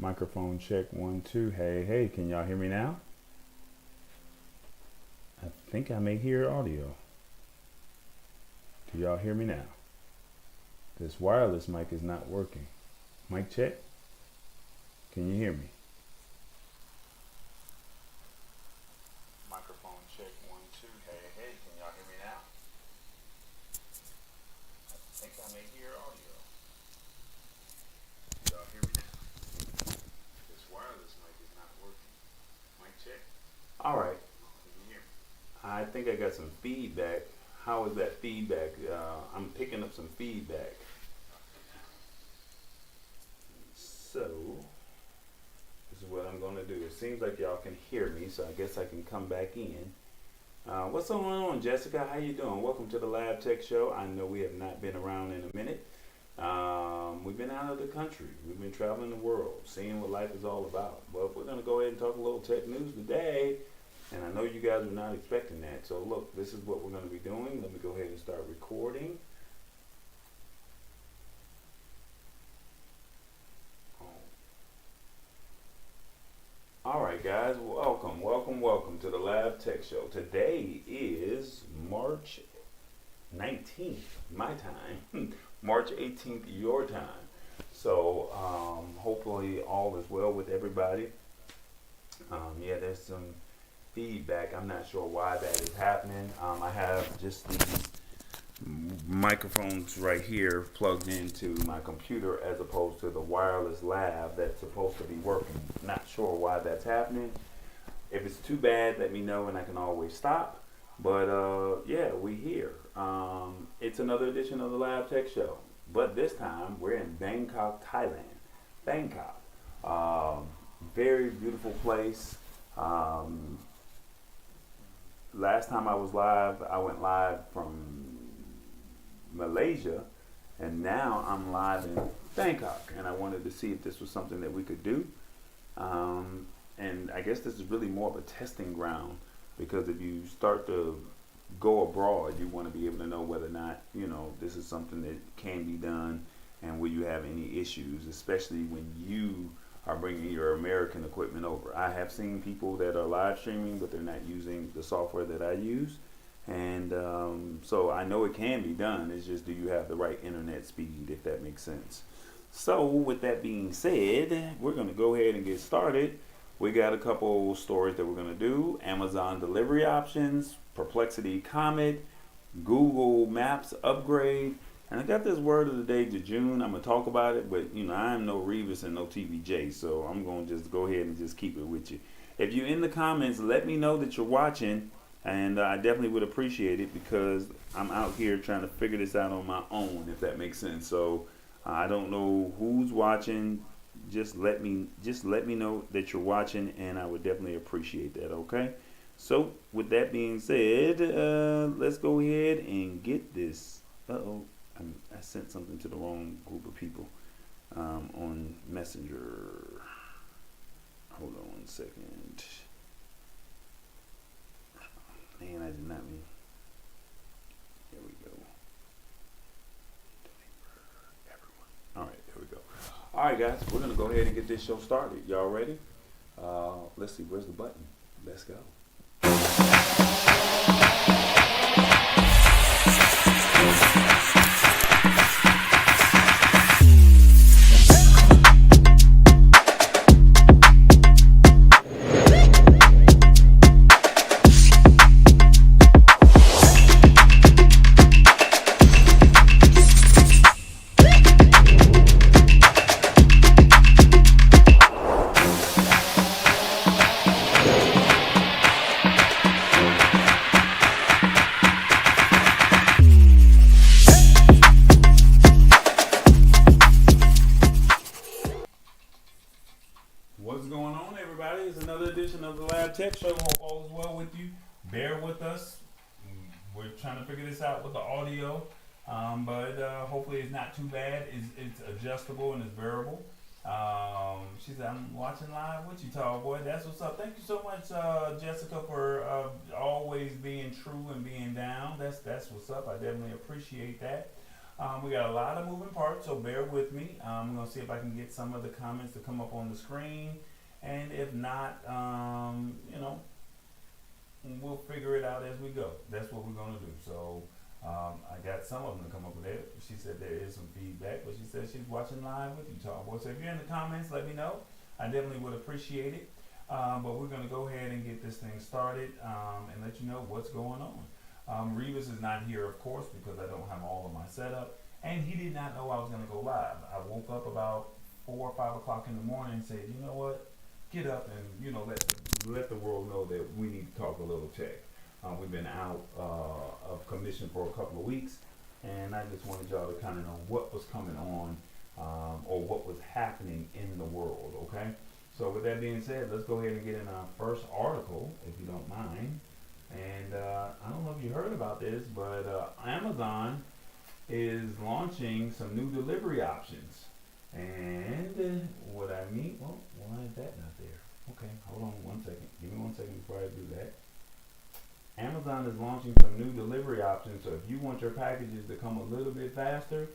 Microphone check 1 2. Hey, can y'all hear me now? I think I may hear audio. Do y'all hear me now? This wireless mic is not working. Mic check. Can you hear me? Microphone check 1 2. Hey, can y'all hear me now? I think I may hear audio. Do y'all hear me now? This wireless mic is not working. Mic check. All right. Can you hear me? I think I got some feedback. How is that feedback? I'm picking up some feedback. So, this is what I'm going to do. It seems like y'all can hear me, so I guess I can come back in. What's going on, Jessica? How you doing? Welcome to the Lab Tech Show. I know we have not been around in a minute. We've been out of the country. We've been traveling the world, seeing what life is all about. Well, we're going to go ahead and talk a little tech news today. And I know you guys were not expecting that. So look, this is what we're going to be doing. Let me go ahead and start recording. All right, guys, welcome to the Lab Tech Show. Today is March 19th, my time, March 18th, your time. So hopefully all is well with everybody. Yeah, there's some feedback. I'm not sure why that is happening. I have just these microphones right here plugged into my computer as opposed to the wireless lab that's supposed to be working. Not sure why that's happening. If it's too bad, let me know and I can always stop. But yeah, we here. It's another edition of the Lab Tech Show. But this time we're in Bangkok, Thailand. Bangkok. Very beautiful place. Last time I was live, I went live from Malaysia, and now I'm live in Bangkok, and I wanted to see if this was something that we could do. And I guess this is really more of a testing ground, because if you start to go abroad, you want to be able to know whether or not, this is something that can be done, and will you have any issues, especially when you are bringing your American equipment over. I have seen people that are live streaming, but they're not using the software that I use. And so I know it can be done. It's just, do you have the right internet speed, if that makes sense. So with that being said, we're going to go ahead and get started. We got a couple stories that we're going to do. Amazon delivery options, Perplexity Comet, Google Maps upgrade. And I got this word of the day to June. I'm going to talk about it, but I'm no Revis and no TVJ, so I'm going to just go ahead and just keep it with you. If you're in the comments, let me know that you're watching, and I definitely would appreciate it, because I'm out here trying to figure this out on my own, if that makes sense. So I don't know who's watching. Just let me know that you're watching, and I would definitely appreciate that, okay? So with that being said, let's go ahead and get this. I sent something to the wrong group of people on Messenger. Hold on 1 second. Man, I did not mean. Here we go. Everyone. All right, there we go. All right, guys, we're gonna go ahead and get this show started. Y'all ready? Let's see. Where's the button? Let's go. What's going on, everybody? It's another edition of the Lab Tech Show. Hope all is well with you. Bear with us. We're trying to figure this out with the audio, but hopefully it's not too bad. It's adjustable and it's bearable. She said, I'm watching live with you, tall boy. That's what's up. Thank you so much, Jessica, for always being true and being down. That's what's up. I definitely appreciate that. We got a lot of moving parts, so bear with me. I'm gonna see if I can get some of the comments to come up on the screen, and if not, we'll figure it out as we go. That's what we're gonna do. So I got some of them to come up with it. She said there is some feedback, but she said she's watching live with you, Tallboy. So if you're in the comments, let me know. I definitely would appreciate it. But we're gonna go ahead and get this thing started and let you know what's going on. Revis is not here, of course, because I don't have all of my setup, and he did not know I was gonna go live. I woke up about 4 or 5 o'clock in the morning and said, you know what? Get up and let the world know that we need to talk a little tech. We've been out of commission for a couple of weeks, and I just wanted y'all to kind of know what was coming on or what was happening in the world. Okay, so with that being said, let's go ahead and get in our first article, if you don't mind. And I don't know if you heard about this, but Amazon is launching some new delivery options. And what I mean, well, why is that not there? Okay, hold on 1 second. Give me 1 second before I do that. Amazon is launching some new delivery options, so if you want your packages to come a little bit faster,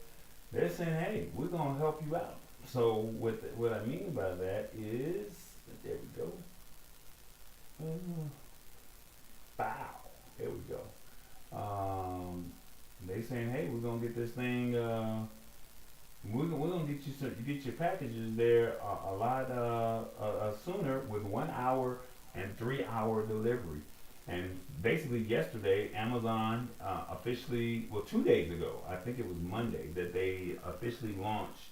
they're saying, hey, we're going to help you out. So what I mean by that is, there we go. Bow. There we go. They saying, hey, we're going to get this thing, we're gonna get your packages there a lot sooner with 1 hour and 3 hour delivery. And basically yesterday, Amazon officially, well, 2 days ago, I think it was Monday, that they officially launched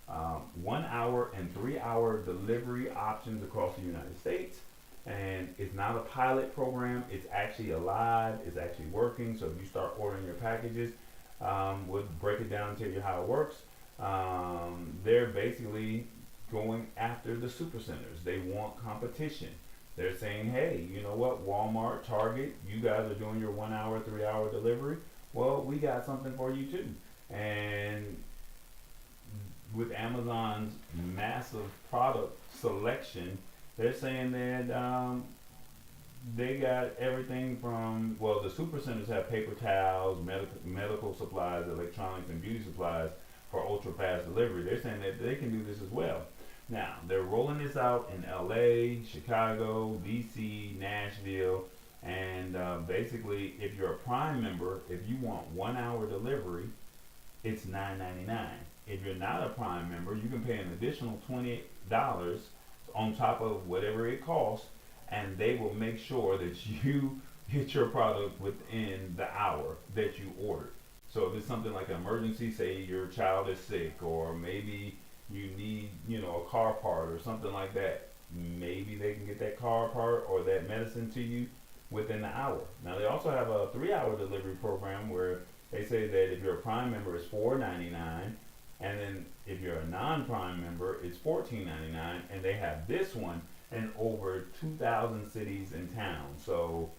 1 hour and 3 hour delivery options across the United States. And it's not a pilot program, it's actually alive, it's actually working. So if you start ordering your packages, we'll break it down and tell you how it works. They're basically going after the supercenters. They want competition. They're saying, hey, you know what, Walmart, Target, you guys are doing your 1 hour, 3 hour delivery. Well, we got something for you too. And with Amazon's massive product selection, they're saying that they got everything from, well, the supercenters have paper towels, medical supplies, electronics, and beauty supplies for ultra fast delivery. They're saying that they can do this as well. Now, they're rolling this out in LA, Chicago, DC, Nashville, and basically, if you're a Prime member, if you want 1 hour delivery, it's $9.99. If you're not a Prime member, you can pay an additional $20 on top of whatever it costs, and they will make sure that you get your product within the hour that you ordered. So if it's something like an emergency, say your child is sick, or maybe you need, a car part or something like that, maybe they can get that car part or that medicine to you within the hour. Now they also have a 3 hour delivery program where they say that if you're a Prime member, it's $4.99, and then if you're a non-Prime member, it's $14.99, and they have this one in over 2,000 cities and towns. So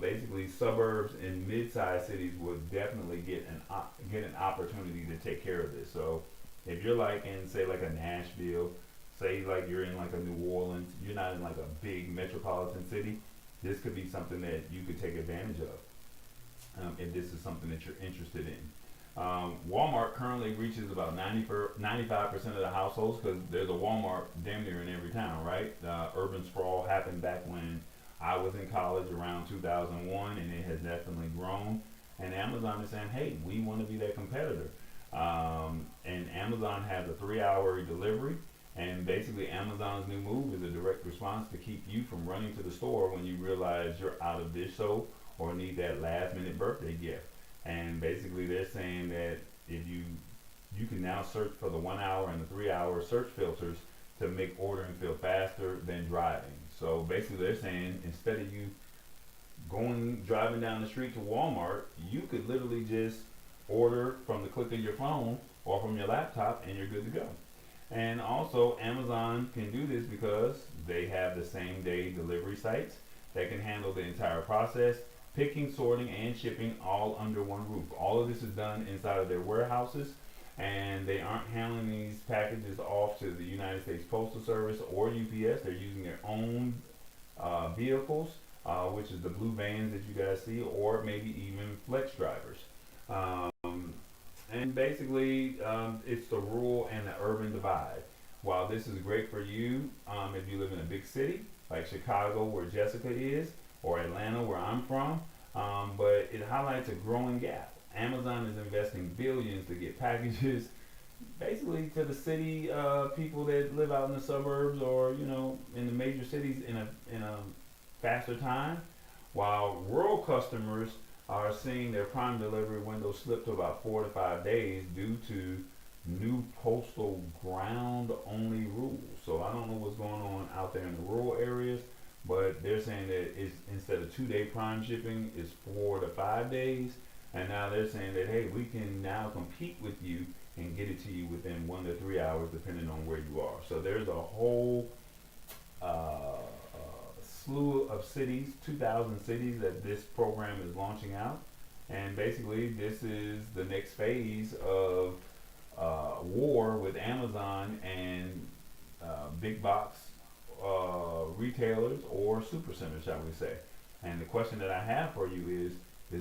basically, suburbs and mid-sized cities would definitely get an opportunity to take care of this. So if you're like in, say, like a Nashville, say like you're in like a New Orleans, you're not in like a big metropolitan city, this could be something that you could take advantage of if this is something that you're interested in. Walmart currently reaches about 95% of the households, because there's a Walmart damn near in every town, right? Urban sprawl happened back when I was in college around 2001, and it has definitely grown. And Amazon is saying, hey, we want to be that competitor. And Amazon has a 3 hour delivery. And basically, Amazon's new move is a direct response to keep you from running to the store when you realize you're out of dish soap or need that last minute birthday gift. And basically, they're saying that if you can now search for the 1 hour and the 3 hour search filters to make ordering feel faster than driving. So basically, they're saying instead of you driving down the street to Walmart, you could literally just order from the click of your phone or from your laptop, and you're good to go. And also, Amazon can do this because they have the same day delivery sites that can handle the entire process, picking, sorting, and shipping all under one roof. All of this is done inside of their warehouses, and they aren't handling these packages off to the United States Postal Service or UPS. They're using their own vehicles, which is the blue vans that you guys see, or maybe even flex drivers. And basically, it's the rural and the urban divide. While this is great for you, if you live in a big city like Chicago, where Jessica is, or Atlanta, where I'm from, but it highlights a growing gap. Amazon is investing billions to get packages basically to the city people that live out in the suburbs or in the major cities in a faster time, while rural customers are seeing their prime delivery window slip to about 4 to 5 days due to new postal ground only rules. So I don't know what's going on out there in the rural areas, but they're saying that it's, instead of 2 day prime shipping, is 4 to 5 days. And now they're saying that, hey, we can now compete with you and get it to you within 1 to 3 hours, depending on where you are. So there's a whole slew of cities, 2,000 cities that this program is launching out. And basically, this is the next phase of war with Amazon and big box retailers or super centers, shall we say. And the question that I have for you is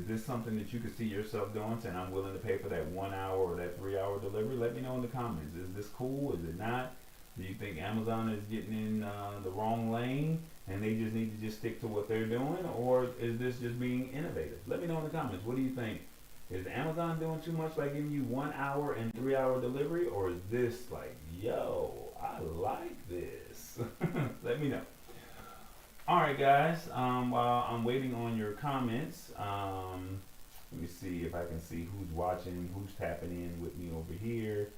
this something that you could see yourself doing, saying I'm willing to pay for that 1 hour or that 3 hour delivery? Let me know in the comments. Is this cool? Is it not? Do you think Amazon is getting in the wrong lane and they just need to just stick to what they're doing? Or is this just being innovative? Let me know in the comments. What do you think? Is Amazon doing too much by giving you 1 hour and 3 hour delivery? Or is this like, yo, I like this? Let me know. Alright guys, while I'm waiting on your comments, let me see if I can see who's watching, who's tapping in with me over here.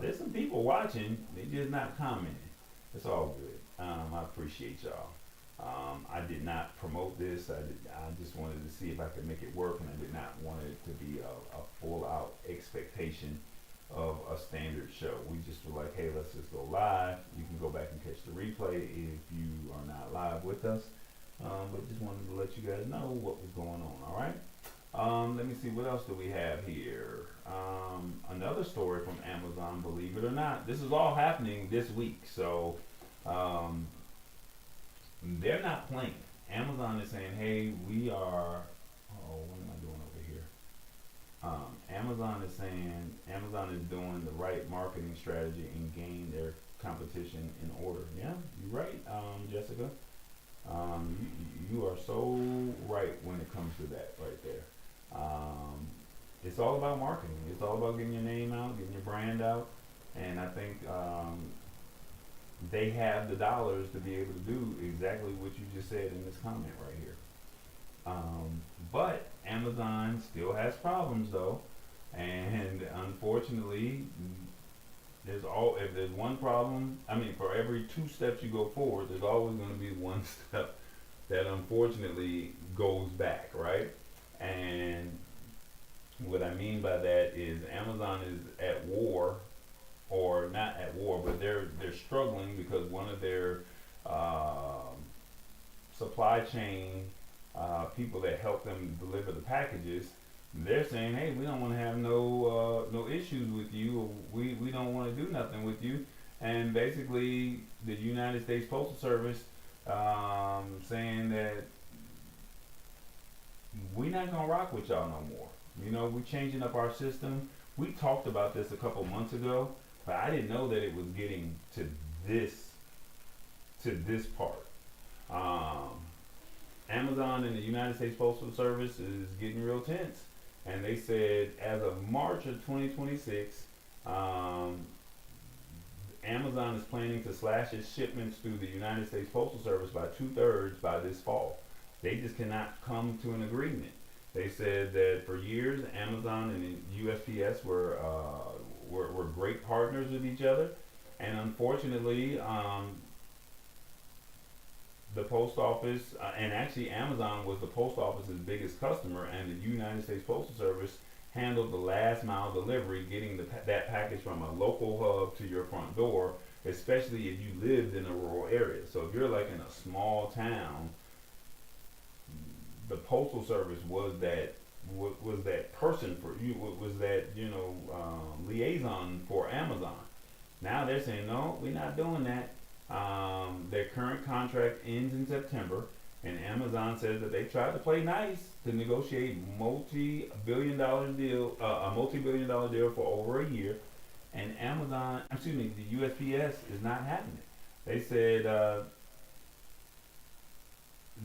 There's some people watching, they're just not commenting. It's all good. I appreciate y'all. I did not promote this. I just wanted to see if I could make it work, and I did not want it to be a full out expectation of a standard show. We just were like, hey, let's just go live. You can go back and catch the replay if you are not live with us. But just wanted to let you guys know what was going on, all right? Let me see, what else do we have here? Another story from Amazon, believe it or not. This is all happening this week, so they're not playing. Amazon is saying, hey, we are, what am I doing over here? Amazon is saying, Amazon is doing the right marketing strategy and gain their competition in order. Yeah, you're right, Jessica. You are so right when it comes to that right there. It's all about marketing. It's all about getting your name out, getting your brand out. And I think they have the dollars to be able to do exactly what you just said in this comment right here. But Amazon still has problems though. And unfortunately, if there's one problem, for every 2 steps you go forward, there's always going to be 1 step that unfortunately goes back, right? And what I mean by that is Amazon is at war, or not at war, but they're struggling because one of their supply chain people that help them deliver the packages, they're saying, hey, we don't want to have no issues with you. We don't want to do nothing with you. And basically, the United States Postal Service saying that we're not gonna rock with y'all no more. We're changing up our system. We talked about this a couple months ago, but I didn't know that it was getting to this part. Amazon and the United States Postal Service is getting real tense. And they said as of March of 2026, Amazon is planning to slash its shipments through the United States Postal Service by 2/3 by this fall. They just cannot come to an agreement. They said that for years, Amazon and USPS were great partners with each other. And unfortunately, the post office, and actually Amazon was the post office's biggest customer, and the United States Postal Service handled the last mile delivery, getting that package from a local hub to your front door, especially if you lived in a rural area. So if you're like in a small town, the Postal Service was that person for you, was that liaison for Amazon. Now they're saying, no, we're not doing that. Their current contract ends in September, And Amazon says that they tried to play nice to negotiate a multi-billion dollar deal for over a year. And the USPS is not having it. They said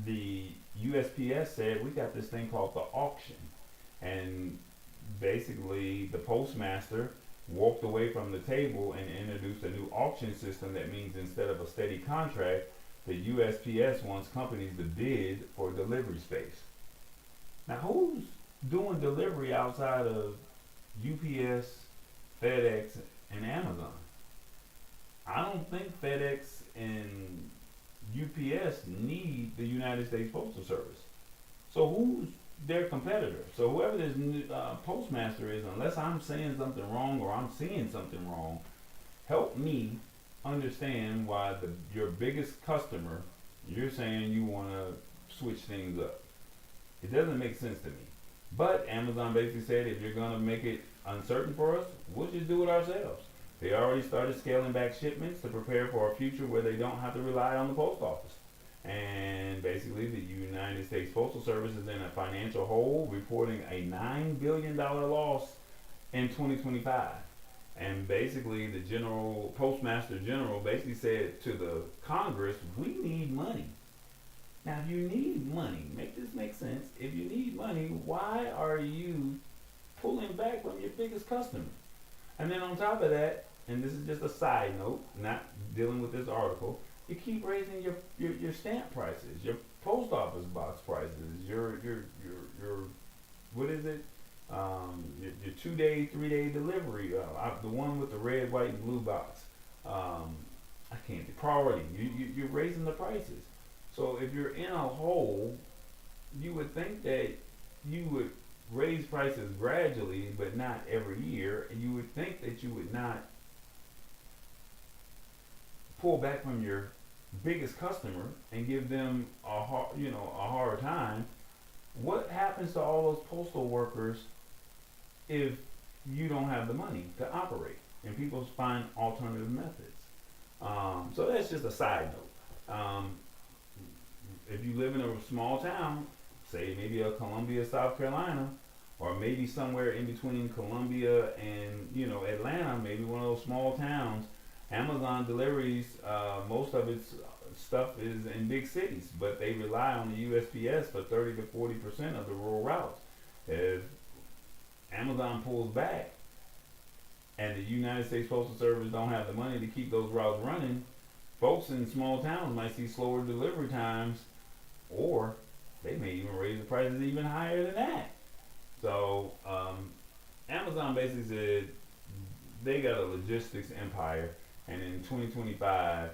the USPS said we got this thing called the auction, and basically the postmaster walked away from the table and introduced a new auction system that means instead of a steady contract, the USPS wants companies to bid for delivery space. Now, who's doing delivery outside of UPS, FedEx, and Amazon? I don't think FedEx and UPS need the United States Postal Service. So who's their competitor? So whoever this postmaster is, unless I'm saying something wrong or I'm seeing something wrong, help me understand why your biggest customer, you're saying you want to switch things up. It doesn't make sense to me. But Amazon basically said if you're going to make it uncertain for us, we'll just do it ourselves. They already started scaling back shipments to prepare for a future where they don't have to rely on the post office. And basically, the United States Postal Service is in a financial hole, reporting a $9 billion loss in 2025. And basically, the Postmaster General basically said to the Congress, we need money. Now, if you need money, make this make sense. If you need money, why are you pulling back from your biggest customer? And then on top of that, and this is just a side note, not dealing with this article, you keep raising your stamp prices, your post office box prices, your what is it? Your 2-day, 3-day delivery, the one with the red, white, and blue box. I can't. Priority. You're raising the prices. So if you're in a hole, you would think that you would raise prices gradually, but not every year. And you would think that you would not pull back from your biggest customer and give them a hard time. What happens to all those postal workers if you don't have the money to operate and people find alternative methods? So that's just a side note. If you live in a small town, say maybe a Columbia, South Carolina, or maybe somewhere in between Columbia and Atlanta, maybe one of those small towns, Amazon deliveries, most of its stuff is in big cities, but they rely on the USPS for 30 to 40% of the rural routes. If Amazon pulls back and the United States Postal Service don't have the money to keep those routes running, folks in small towns might see slower delivery times, or they may even raise the prices even higher than that. So Amazon basically said they got a logistics empire, and in 2025,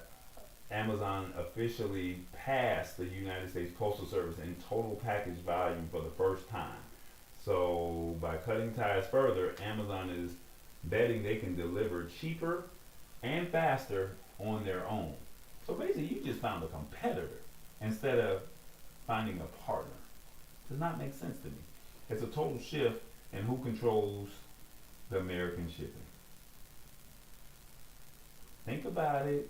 Amazon officially passed the United States Postal Service in total package volume for the first time. So by cutting ties further, Amazon is betting they can deliver cheaper and faster on their own. So basically, you just found a competitor instead of finding a partner. Does not make sense to me. It's a total shift in who controls the American shipping. Think about it.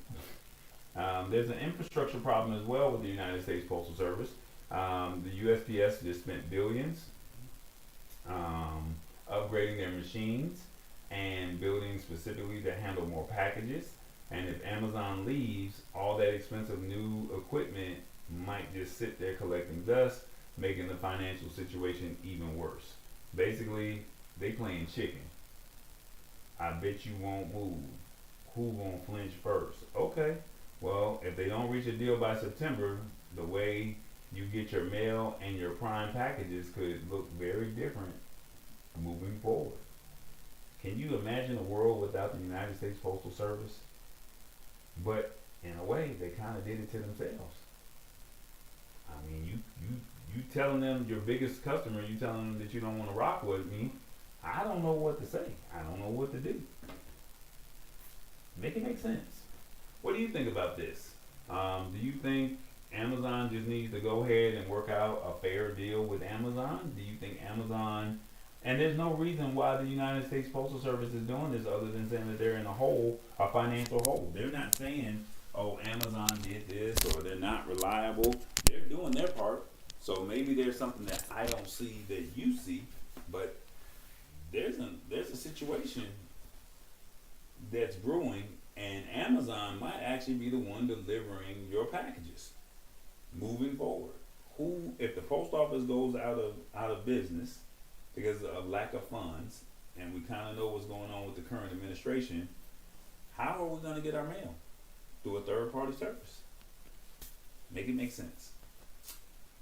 There's an infrastructure problem as well with the United States Postal Service. The USPS just spent billions upgrading their machines and buildings specifically to handle more packages. And if Amazon leaves, all that expensive new equipment might just sit there collecting dust, making the financial situation even worse. Basically, they playing chicken. I bet you won't move. Who won't flinch first? Okay, well, if they don't reach a deal by September, the way you get your mail and your prime packages could look very different moving forward. Can you imagine a world without the United States Postal Service? But in a way, they kind of did it to themselves. I mean, you telling them, your biggest customer, you telling them that you don't want to rock with me. I don't know what to say. I don't know what to do. Make it make sense. What do you think about this? Do you think Amazon just needs to go ahead and work out a fair deal with Amazon? Do you think Amazon, and there's no reason why the United States Postal Service is doing this other than saying that they're in a hole, a financial hole. They're not saying, oh, Amazon did this, or they're not reliable. They're doing their part. So maybe there's something that I don't see that you see, but there's a situation that's brewing, and Amazon might actually be the one delivering your packages moving forward. Who, if the post office goes out of business because of lack of funds, and we kind of know what's going on with the current administration, how are we going to get our mail? Through a third party service. Make it make sense.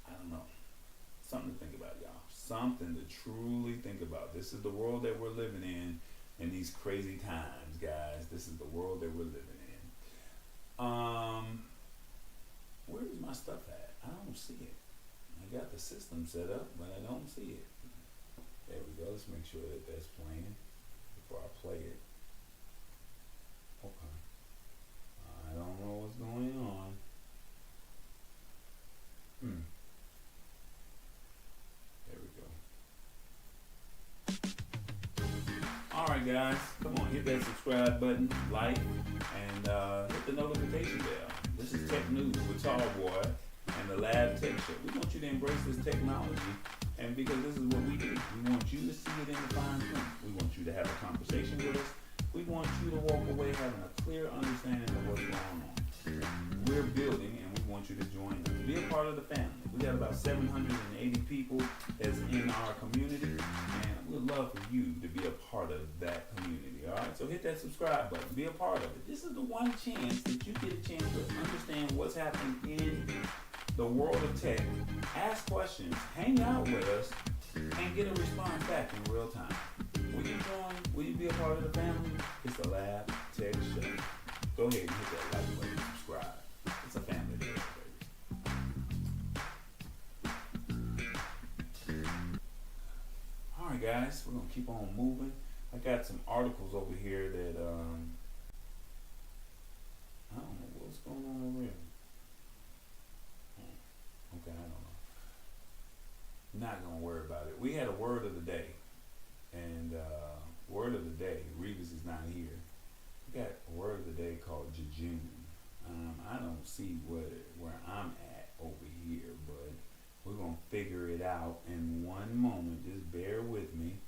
I don't know. Something to think about, y'all. Something to truly think about. This is the world that we're living in these crazy times, guys. This is the world that we're living in. Where is my stuff at? I don't see it. I got the system set up, but I don't see it. There we go. Let's make sure that that's playing before I play it. Okay. I don't know what's going on. There we go. Alright guys, come on, hit that subscribe button, like, and hit the notification bell. This is Tech News with Tall Boy and the Lab Tech Show. We want you to embrace this technology, and because this is what we do. We want you to see it in the fine print. We want you to have a conversation with us. We want you to walk away having a clear understanding of what's going on. We're building, and we want you to join us. Be a part of the family. We got about 780 people that's in our community, and we'd love for you to be a part of that community. All right, so hit that subscribe button. Be a part of it. This is the one chance that you get a chance to understand what's happening in the world of tech. Ask questions, hang out with us, and get a response back in real time. Will you join? Will you be a part of the family? It's the Lab Tech Show. Go ahead and hit that like button and subscribe. It's a family day, baby. Alright guys, we're gonna keep on moving. I got some articles over here that I don't know what's going on over here. Okay, I don't know. Not gonna worry about it. We had a word of the day. And word of the day, Revis is not here. We got a word of the day called jejune. I don't see where I'm at over here, but we're gonna figure it out in one moment. Just bear with me.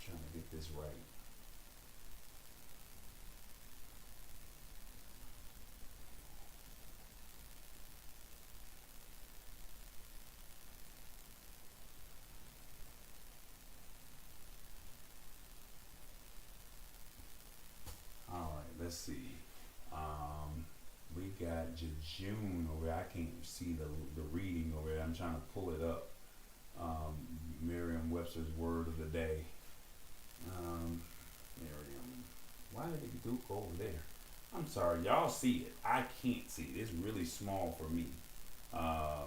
Trying to get this right. Let's see. We got jejune over there. I can't see the reading over there. I'm trying to pull it up. Merriam-Webster's word of the day. Merriam. Why did it go over there? I'm sorry. Y'all see it. I can't see it. It's really small for me. Where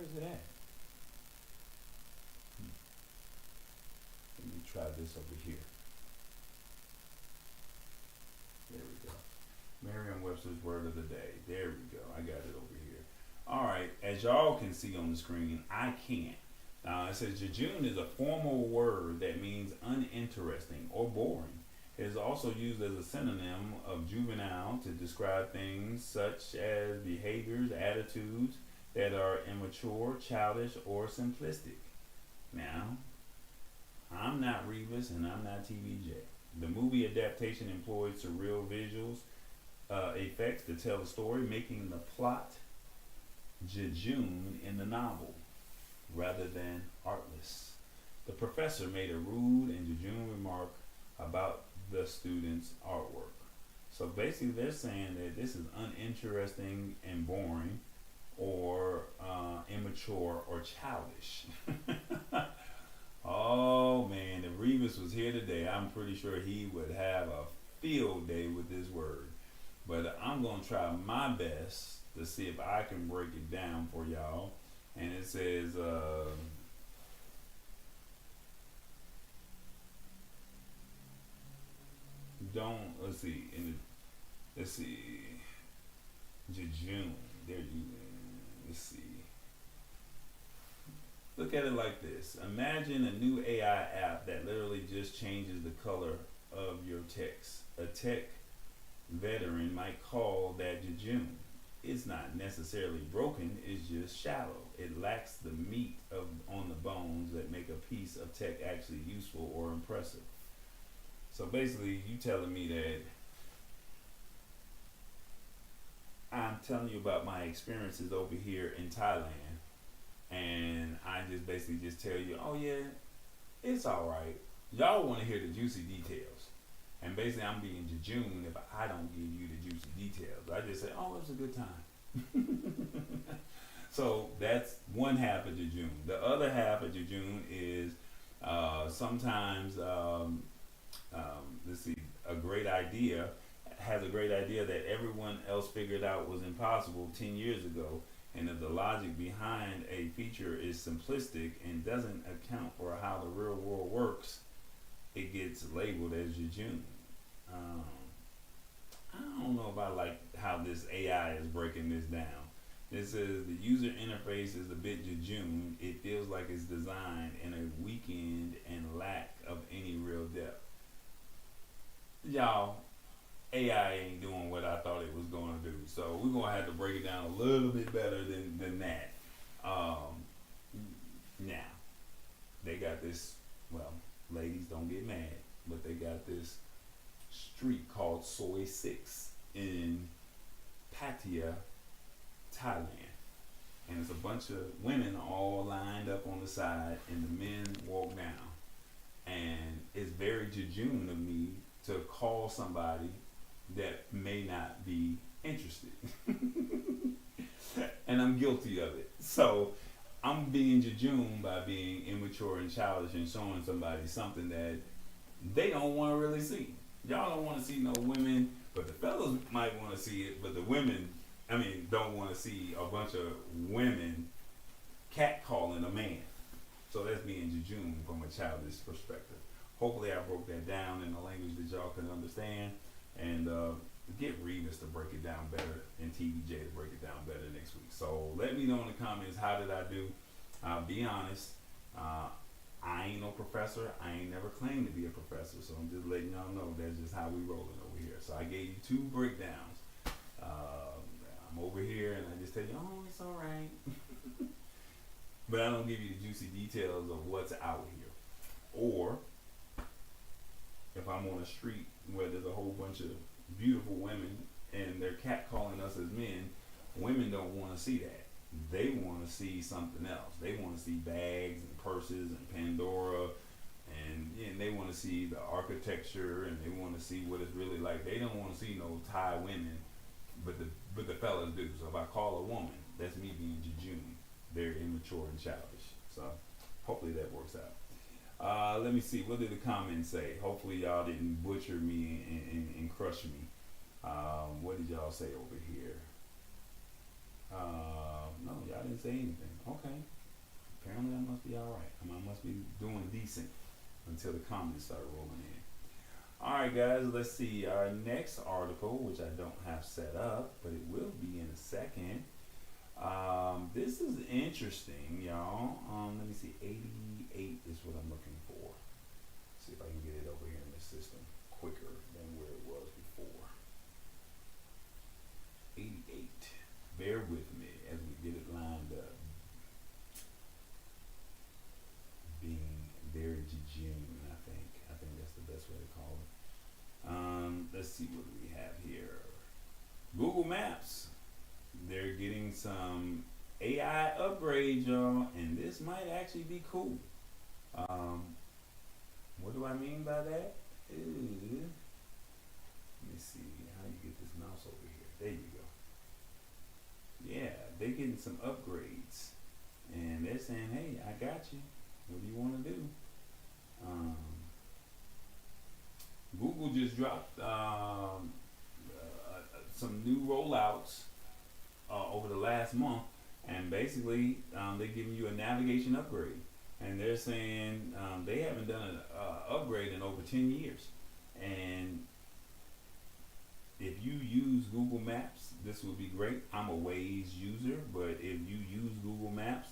is it at? Let me try this over here. There we go. Merriam-Webster's word of the day. There we go. I got it over here. All right. As y'all can see on the screen, I can't. It says jejune is a formal word that means uninteresting or boring. It is also used as a synonym of juvenile to describe things such as behaviors, attitudes that are immature, childish, or simplistic. Now, I'm not Revis and I'm not TVJ. The movie adaptation employed surreal visuals effects to tell the story, making the plot jejune in the novel rather than artless. The professor made a rude and jejune remark about the student's artwork. So basically they're saying that this is uninteresting and boring or immature or childish. Oh man, if Revis was here today, I'm pretty sure he would have a field day with this word. But I'm going to try my best to see if I can break it down for y'all. And it says, let's see, jejune, let's see. Look at it like this. Imagine a new AI app that literally just changes the color of your text. A tech veteran might call that jejune. It's not necessarily broken, it's just shallow. It lacks the meat of on the bones that make a piece of tech actually useful or impressive. So basically, you telling me that I'm telling you about my experiences over here in Thailand, and I just basically just tell you, oh yeah, it's all right. Y'all want to hear the juicy details, and basically I'm being jejune if I don't give you the juicy details. I just say, oh, it was a good time. So that's one half of jejune. The other half of jejune is sometimes let's see, a great idea has a great idea that everyone else figured out was impossible 10 years ago, and if the logic behind a feature is simplistic and doesn't account for how the real world works, it gets labeled as jejune. Um, I don't know if I like how this AI is breaking this down. It says the user interface is a bit jejune. It feels like it's designed in a weekend and lack of any real depth. Y'all, AI ain't doing what I thought it was going to do. So we're going to have to break it down a little bit better than that. Now, they got this, well, ladies don't get mad, but they got this street called Soy 6 in Pattaya, Thailand. And it's a bunch of women all lined up on the side, and the men walk down. And it's very jejune of me to call somebody that may not be interested. And I'm guilty of it. So I'm being jejune by being immature and childish and showing somebody something that they don't want to really see. Y'all don't want to see no women, but the fellas might want to see it, but the women, don't want to see a bunch of women catcalling a man. So that's being jejune from a childish perspective. Hopefully I broke that down in a language that y'all can understand, and get Revis to break it down better and TVJ to break it down better next week. So let me know in the comments, how did I do? Be honest. I ain't no professor. I ain't never claimed to be a professor, so I'm just letting y'all know that's just how we rolling over here. So I gave you 2 breakdowns. I'm over here and I just tell you, oh, it's all right. But I don't give you the juicy details of what's out here. Or if I'm on a street where there's a whole bunch of beautiful women and they're catcalling us as men, women don't want to see that. They want to see something else. They want to see bags and purses and Pandora, and they want to see the architecture, and they want to see what it's really like. They don't want to see no Thai women, but the fellas do. So if I call a woman, that's me being jejune, very immature and childish. So hopefully that works out. Let me see. What did the comments say? Hopefully y'all didn't butcher me and crush me. What did y'all say over here? No, y'all didn't say anything. Okay. Apparently I must be alright. I must be doing decent until the comments start rolling in. Alright guys, let's see. Our next article, which I don't have set up, but it will be in a second. This is interesting, y'all. Let me see. 88 is what I'm looking for. See if I can get it over here in the system quicker than where it was before. 88. Bear with me as we get it lined up. Being very jejune, I think. I think that's the best way to call it. Let's see, what do we have here? Google Maps. They're getting some AI upgrades, y'all, and this might actually be cool. What do I mean by that? Let me see how you get this mouse over here. There you go. Yeah, they're getting some upgrades, and they're saying, hey, I got you. What do you want to do? Google just dropped some new rollouts over the last month, and basically they're giving you a navigation upgrade, and they're saying they haven't done an upgrade in over 10 years. And if you use Google Maps, this would be great. I'm a Waze user, but if you use Google Maps,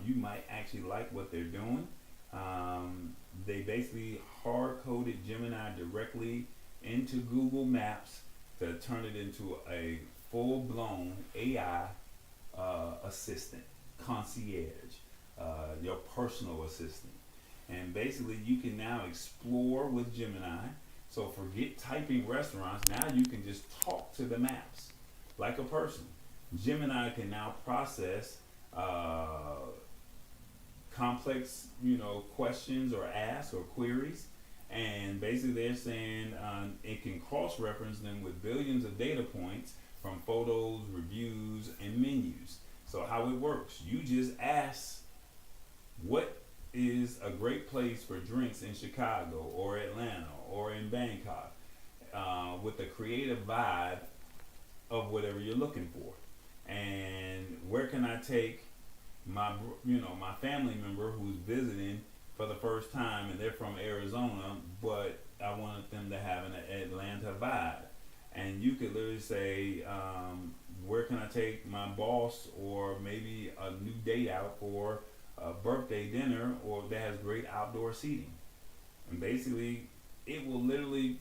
You might actually like what they're doing. They basically hard coded Gemini directly into Google Maps to turn it into a full blown AI assistant, concierge, your personal assistant. And basically, you can now explore with Gemini. So forget typing restaurants. Now you can just talk to the maps like a person. Gemini can now process complex, questions or asks or queries, and basically they're saying it can cross-reference them with billions of data points from photos, reviews, and menus. So how it works, you just ask what is a great place for drinks in Chicago or Atlanta or in Bangkok, with a creative vibe of whatever you're looking for. And where can I take my family member who's visiting for the first time and they're from Arizona, but I wanted them to have an Atlanta vibe. And you could literally say, where can I take my boss, or maybe a new date out for a birthday dinner, or that has great outdoor seating. And basically, it will literally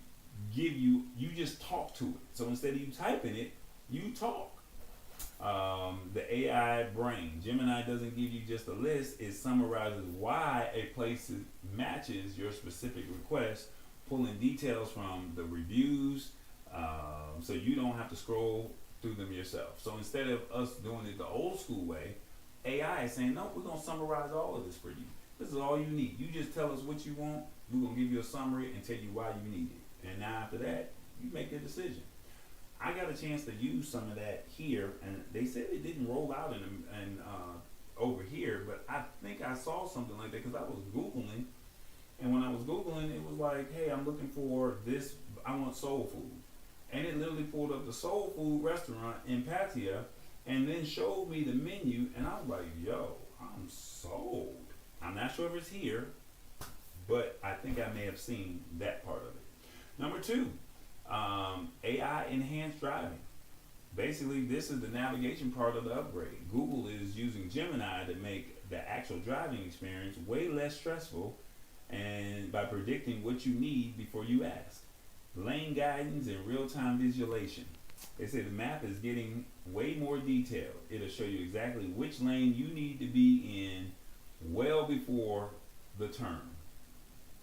give you, you just talk to it. So instead of you typing it, you talk. The AI brain, Gemini doesn't give you just a list, it summarizes why a place matches your specific request, pulling details from the reviews, so you don't have to scroll through them yourself. So instead of us doing it the old school way, AI is saying, no, we're going to summarize all of this for you. This is all you need. You just tell us what you want, we're going to give you a summary and tell you why you need it. And now after that, you make your decision. I got a chance to use some of that here, and they said it didn't roll out in over here, but I think I saw something like that because I was Googling, and when I was Googling, it was like, hey, I'm looking for this, I want soul food. And it literally pulled up the soul food restaurant in Pattaya and then showed me the menu, and I was like, yo, I'm sold. I'm not sure if it's here, but I think I may have seen that part of it. Number two, AI enhanced driving. Basically, this is the navigation part of the upgrade. Google is using Gemini to make the actual driving experience way less stressful, and by predicting what you need before you ask. Lane guidance and real-time visualization. They say the map is getting way more detailed. It'll show you exactly which lane you need to be in well before the turn.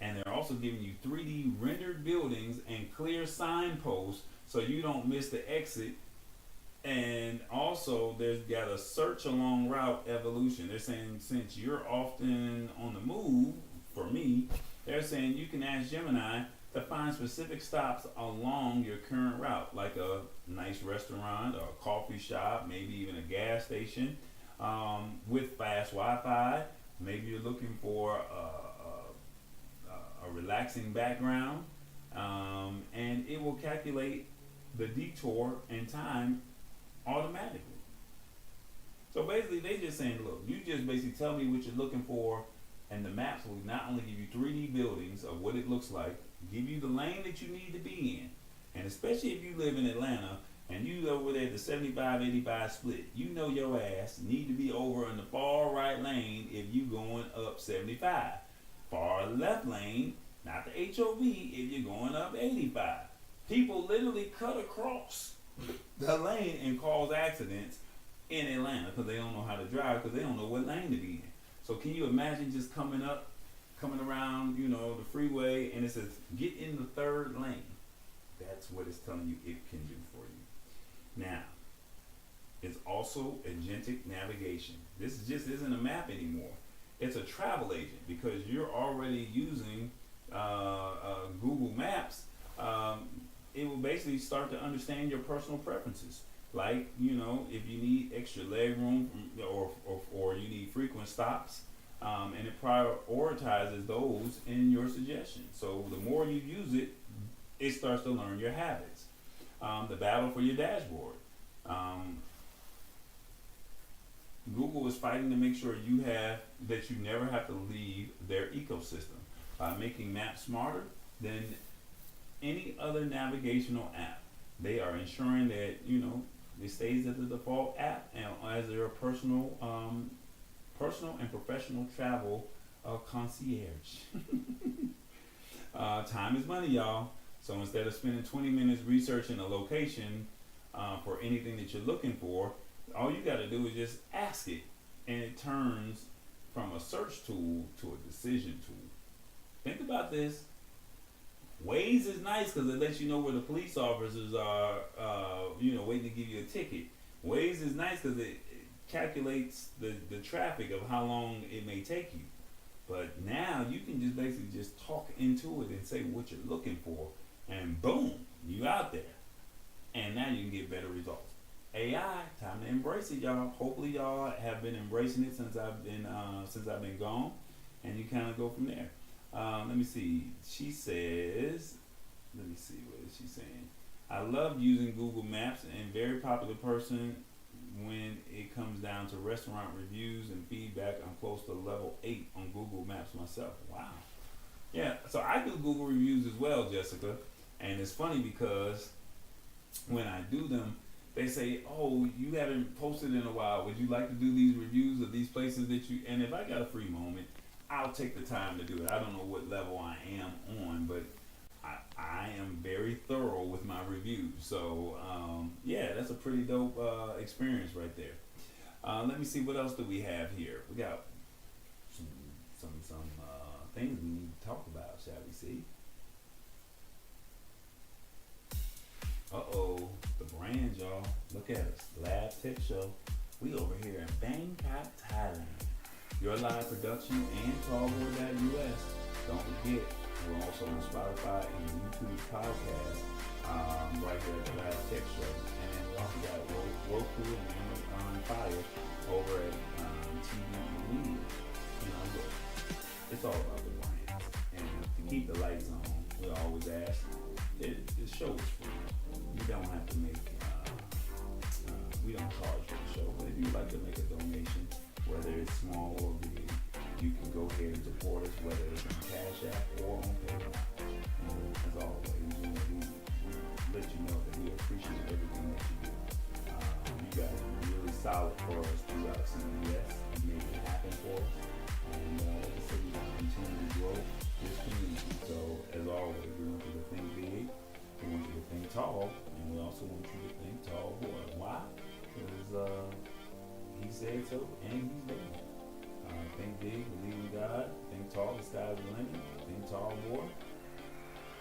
And they're also giving you 3D rendered buildings and clear signposts so you don't miss the exit. And also, there's got a search along route evolution. They're saying since you're often on the move, for me, they're saying you can ask Gemini to find specific stops along your current route, like a nice restaurant or a coffee shop, maybe even a gas station, with fast Wi-Fi. Maybe you're looking for a relaxing background, and it will calculate the detour and time automatically. So basically, they just saying, look, you just basically tell me what you're looking for, and the maps will not only give you 3D buildings of what it looks like, give you the lane that you need to be in. And especially if you live in Atlanta and you over there at the 75-85 split, you know your ass need to be over in the far right lane if you going up 75. Far left lane, not the HOV, if you're going up 85. People literally cut across the lane and cause accidents in Atlanta because they don't know how to drive, because they don't know what lane to be in. So can you imagine just coming around, the freeway, and it says, get in the third lane. That's what it's telling you it can do for you. Now, it's also agentic navigation. This just isn't a map anymore. It's a travel agent, because you're already using Google Maps. It will basically start to understand your personal preferences. Like, if you need extra leg room, or you need frequent stops, and it prioritizes those in your suggestions. So the more you use it, it starts to learn your habits. The battle for your dashboard. Google is fighting to make sure that you never have to leave their ecosystem by making maps smarter than any other navigational app. They are ensuring that it stays as the default app and as their personal personal and professional travel concierge. Time is money, y'all. So instead of spending 20 minutes researching a location for anything that you're looking for, all you got to do is just ask it, and it turns from a search tool to a decision tool. Think about this. Waze is nice because it lets you know where the police officers are, waiting to give you a ticket. Waze is nice because it calculates the traffic of how long it may take you. But now you can just basically just talk into it and say what you're looking for, and boom, you out there. And now you can get better results. AI, time to embrace it, y'all. Hopefully, y'all have been embracing it since I've been gone, and you kind of go from there. Let me see. She says, let me see, what is she saying? I love using Google Maps, and very popular person when it comes down to restaurant reviews and feedback. I'm close to level 8 on Google Maps myself. Wow. Yeah, so I do Google reviews as well, Jessica. And it's funny because when I do them, they say, oh, you haven't posted in a while. Would you like to do these reviews of these places that you... And if I got a free moment, I'll take the time to do it. I don't know what level I am on, but I am very thorough with my reviews. So, yeah, that's a pretty dope experience right there. Let me see, what else do we have here? We got some things we need to talk about, shall we see? Uh-oh, the brand, y'all. Look at us. Lab Tech Show. We over here in Bangkok, Thailand. Your live production and Tallboy.us. Don't forget, we're also on Spotify and YouTube podcast right here at the Lab Tech Show. And we also got Roku and Amazon Fire over at TV and Media. Look, it's all about the brands. And to keep the lights on, we always ask, the show is free. We don't have to make, we don't charge for the show, but if you'd like to make a donation, whether it's small or big, you can go ahead and support us, whether it's on Cash App or on PayPal. And as always, we let you know that we appreciate everything that you do. You guys are really solid for us throughout CES. You made it happen for us. And like I said, we want to continue to grow this community. So as always, we want you to think big. We want you to think tall, and we also want you to think tall, boy. Why? Because he said so, and he's doing it. Think big, believe in God. Think tall, the sky's the limit. Think tall, boy.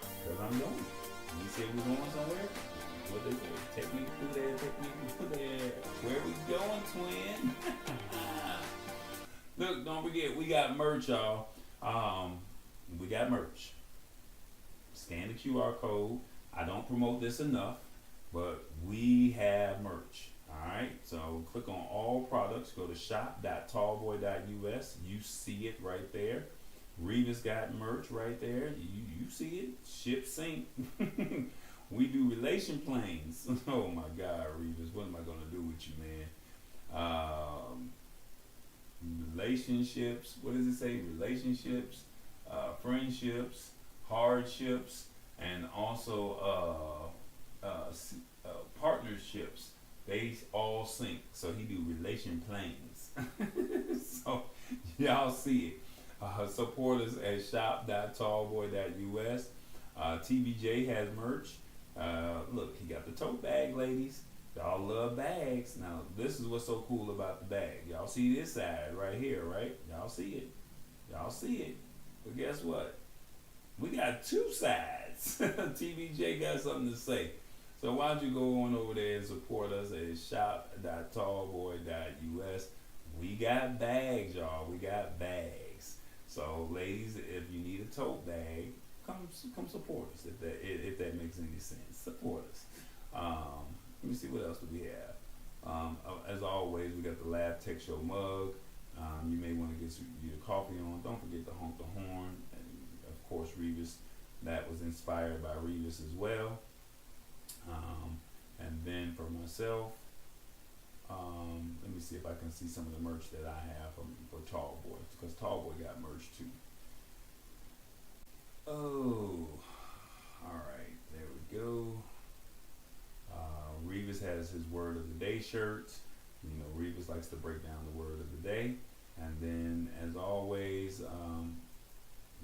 Because I'm going. And he said we're going somewhere. What they say? Take me through there, take me through there. Where we going, twin? Look, don't forget, we got merch, y'all. We got merch. Scan the QR code. I don't promote this enough, but we have merch. Alright, so click on all products, go to shop.tallboy.us. You see it right there. Revis got merch right there. You see it. Ship sync. We do relation planes. Oh my God, Revis, what am I gonna do with you, man? Relationships. What does it say? Relationships, friendships, hardships, and also partnerships. They all sync. So he do relation planes. So y'all see it. Support us at shop.tallboy.us. TBJ has merch. Look, he got the tote bag, ladies. Y'all love bags. Now, this is what's so cool about the bag. Y'all see this side right here, right? Y'all see it. Y'all see it. But guess what? We got two sides. TBJ got something to say. So why don't you go on over there and support us at shop.tallboy.us. We got bags, y'all. We got bags. So, ladies, if you need a tote bag, come support us if that makes any sense. Support us. Let me see, what else do we have? As always, we got the Lab Tech Show mug. You may want to get your coffee on. Don't forget to honk the horn. And of course, Revis. That was inspired by Revis as well. And then for myself, let me see if I can see some of the merch that I have for Tallboy, because Tallboy got merch too. Oh, all right, there we go. Revis has his word of the day shirts. You know, Revis likes to break down the word of the day. And then, as always,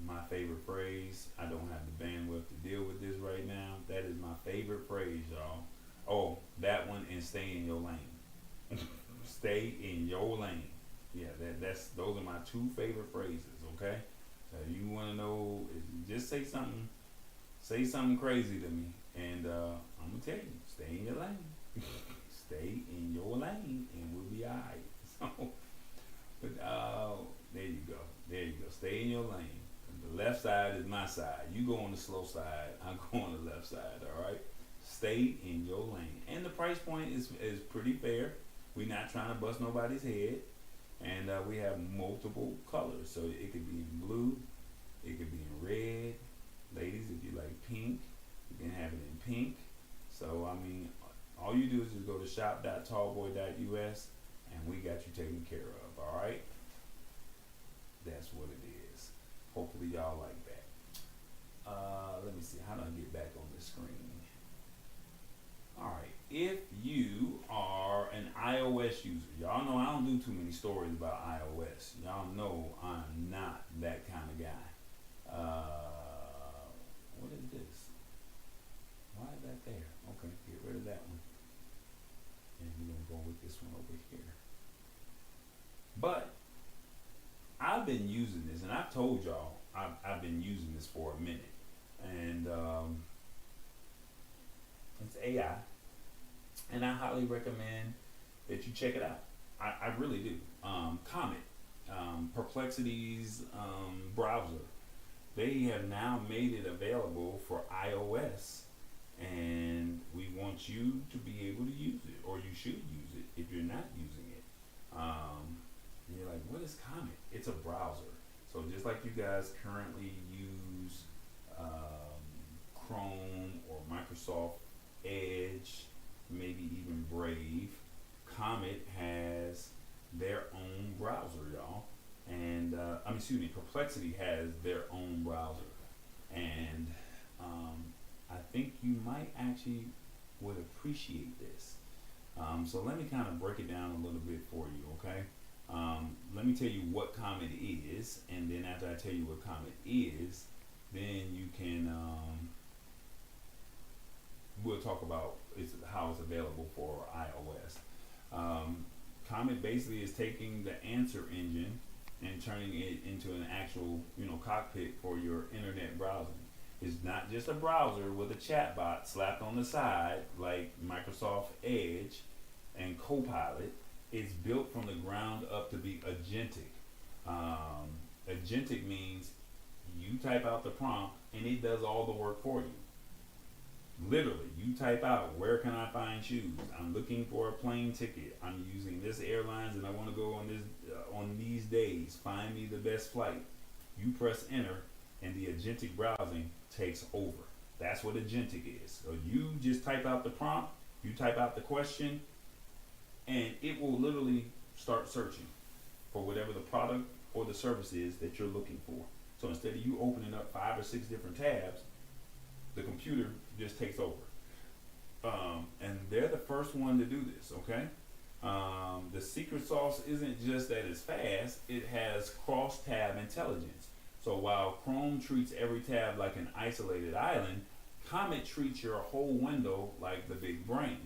my favorite phrase. I don't have the bandwidth to deal with this right now. That is my favorite phrase, y'all. Oh, that one, and stay in your lane. Stay in your lane. Yeah, that's those are my two favorite phrases. Okay, so you want to know, just say something crazy to me, and I'm gonna tell you, stay in your lane. Stay in your lane, and we'll be alright. So, but there you go. There you go. Stay in your lane. The left side is my side. You go on the slow side. I go on the left side. All right. Stay in your lane. And the price point is pretty fair. We're not trying to bust nobody's head. And we have multiple colors. So it could be in blue. It could be in red. Ladies, if you like pink, you can have it in pink. So, I mean, all you do is just go to shop.tallboy.us and we got you taken care of. All right. That's what it is. Hopefully y'all like that. Let me see. How do I get back on the screen? All right. If you are an iOS user, y'all know I don't do too many stories about iOS. Y'all know I'm not that kind of guy. What is this? Why is that there? Okay, get rid of that one. And we're going to go with this one over here. But I've been using this, and I've told y'all I've been using this for a minute, and it's AI, and I highly recommend that you check it out. I really do. Comet, Perplexity's browser, they have now made it available for iOS, and we want you to be able to use it, or you should use it if you're not using it. And you're like, what is Comet? It's a browser. So just like you guys currently use Chrome or Microsoft Edge, maybe even Brave, Comet has their own browser, y'all. And Perplexity has their own browser. And I think you might actually would appreciate this. So let me kind of break it down a little bit for you, okay? Let me tell you what Comet is, and then after I tell you what Comet is, then you can, we'll talk about how it's available for iOS. Comet basically is taking the answer engine and turning it into an actual, cockpit for your internet browsing. It's not just a browser with a chatbot slapped on the side like Microsoft Edge and Copilot. It's built from the ground up to be agentic. Agentic means you type out the prompt and it does all the work for you. Literally, you type out, where can I find shoes? I'm looking for a plane ticket. I'm using this airlines and I want to go on on these days. Find me the best flight. You press enter and the agentic browsing takes over. That's what agentic is. So you just type out the prompt, you type out the question, and it will literally start searching for whatever the product or the service is that you're looking for. So instead of you opening up 5 or 6 different tabs, the computer just takes over. And they're the first one to do this, okay? The secret sauce isn't just that it's fast, it has cross-tab intelligence. So while Chrome treats every tab like an isolated island, Comet treats your whole window like the big brain.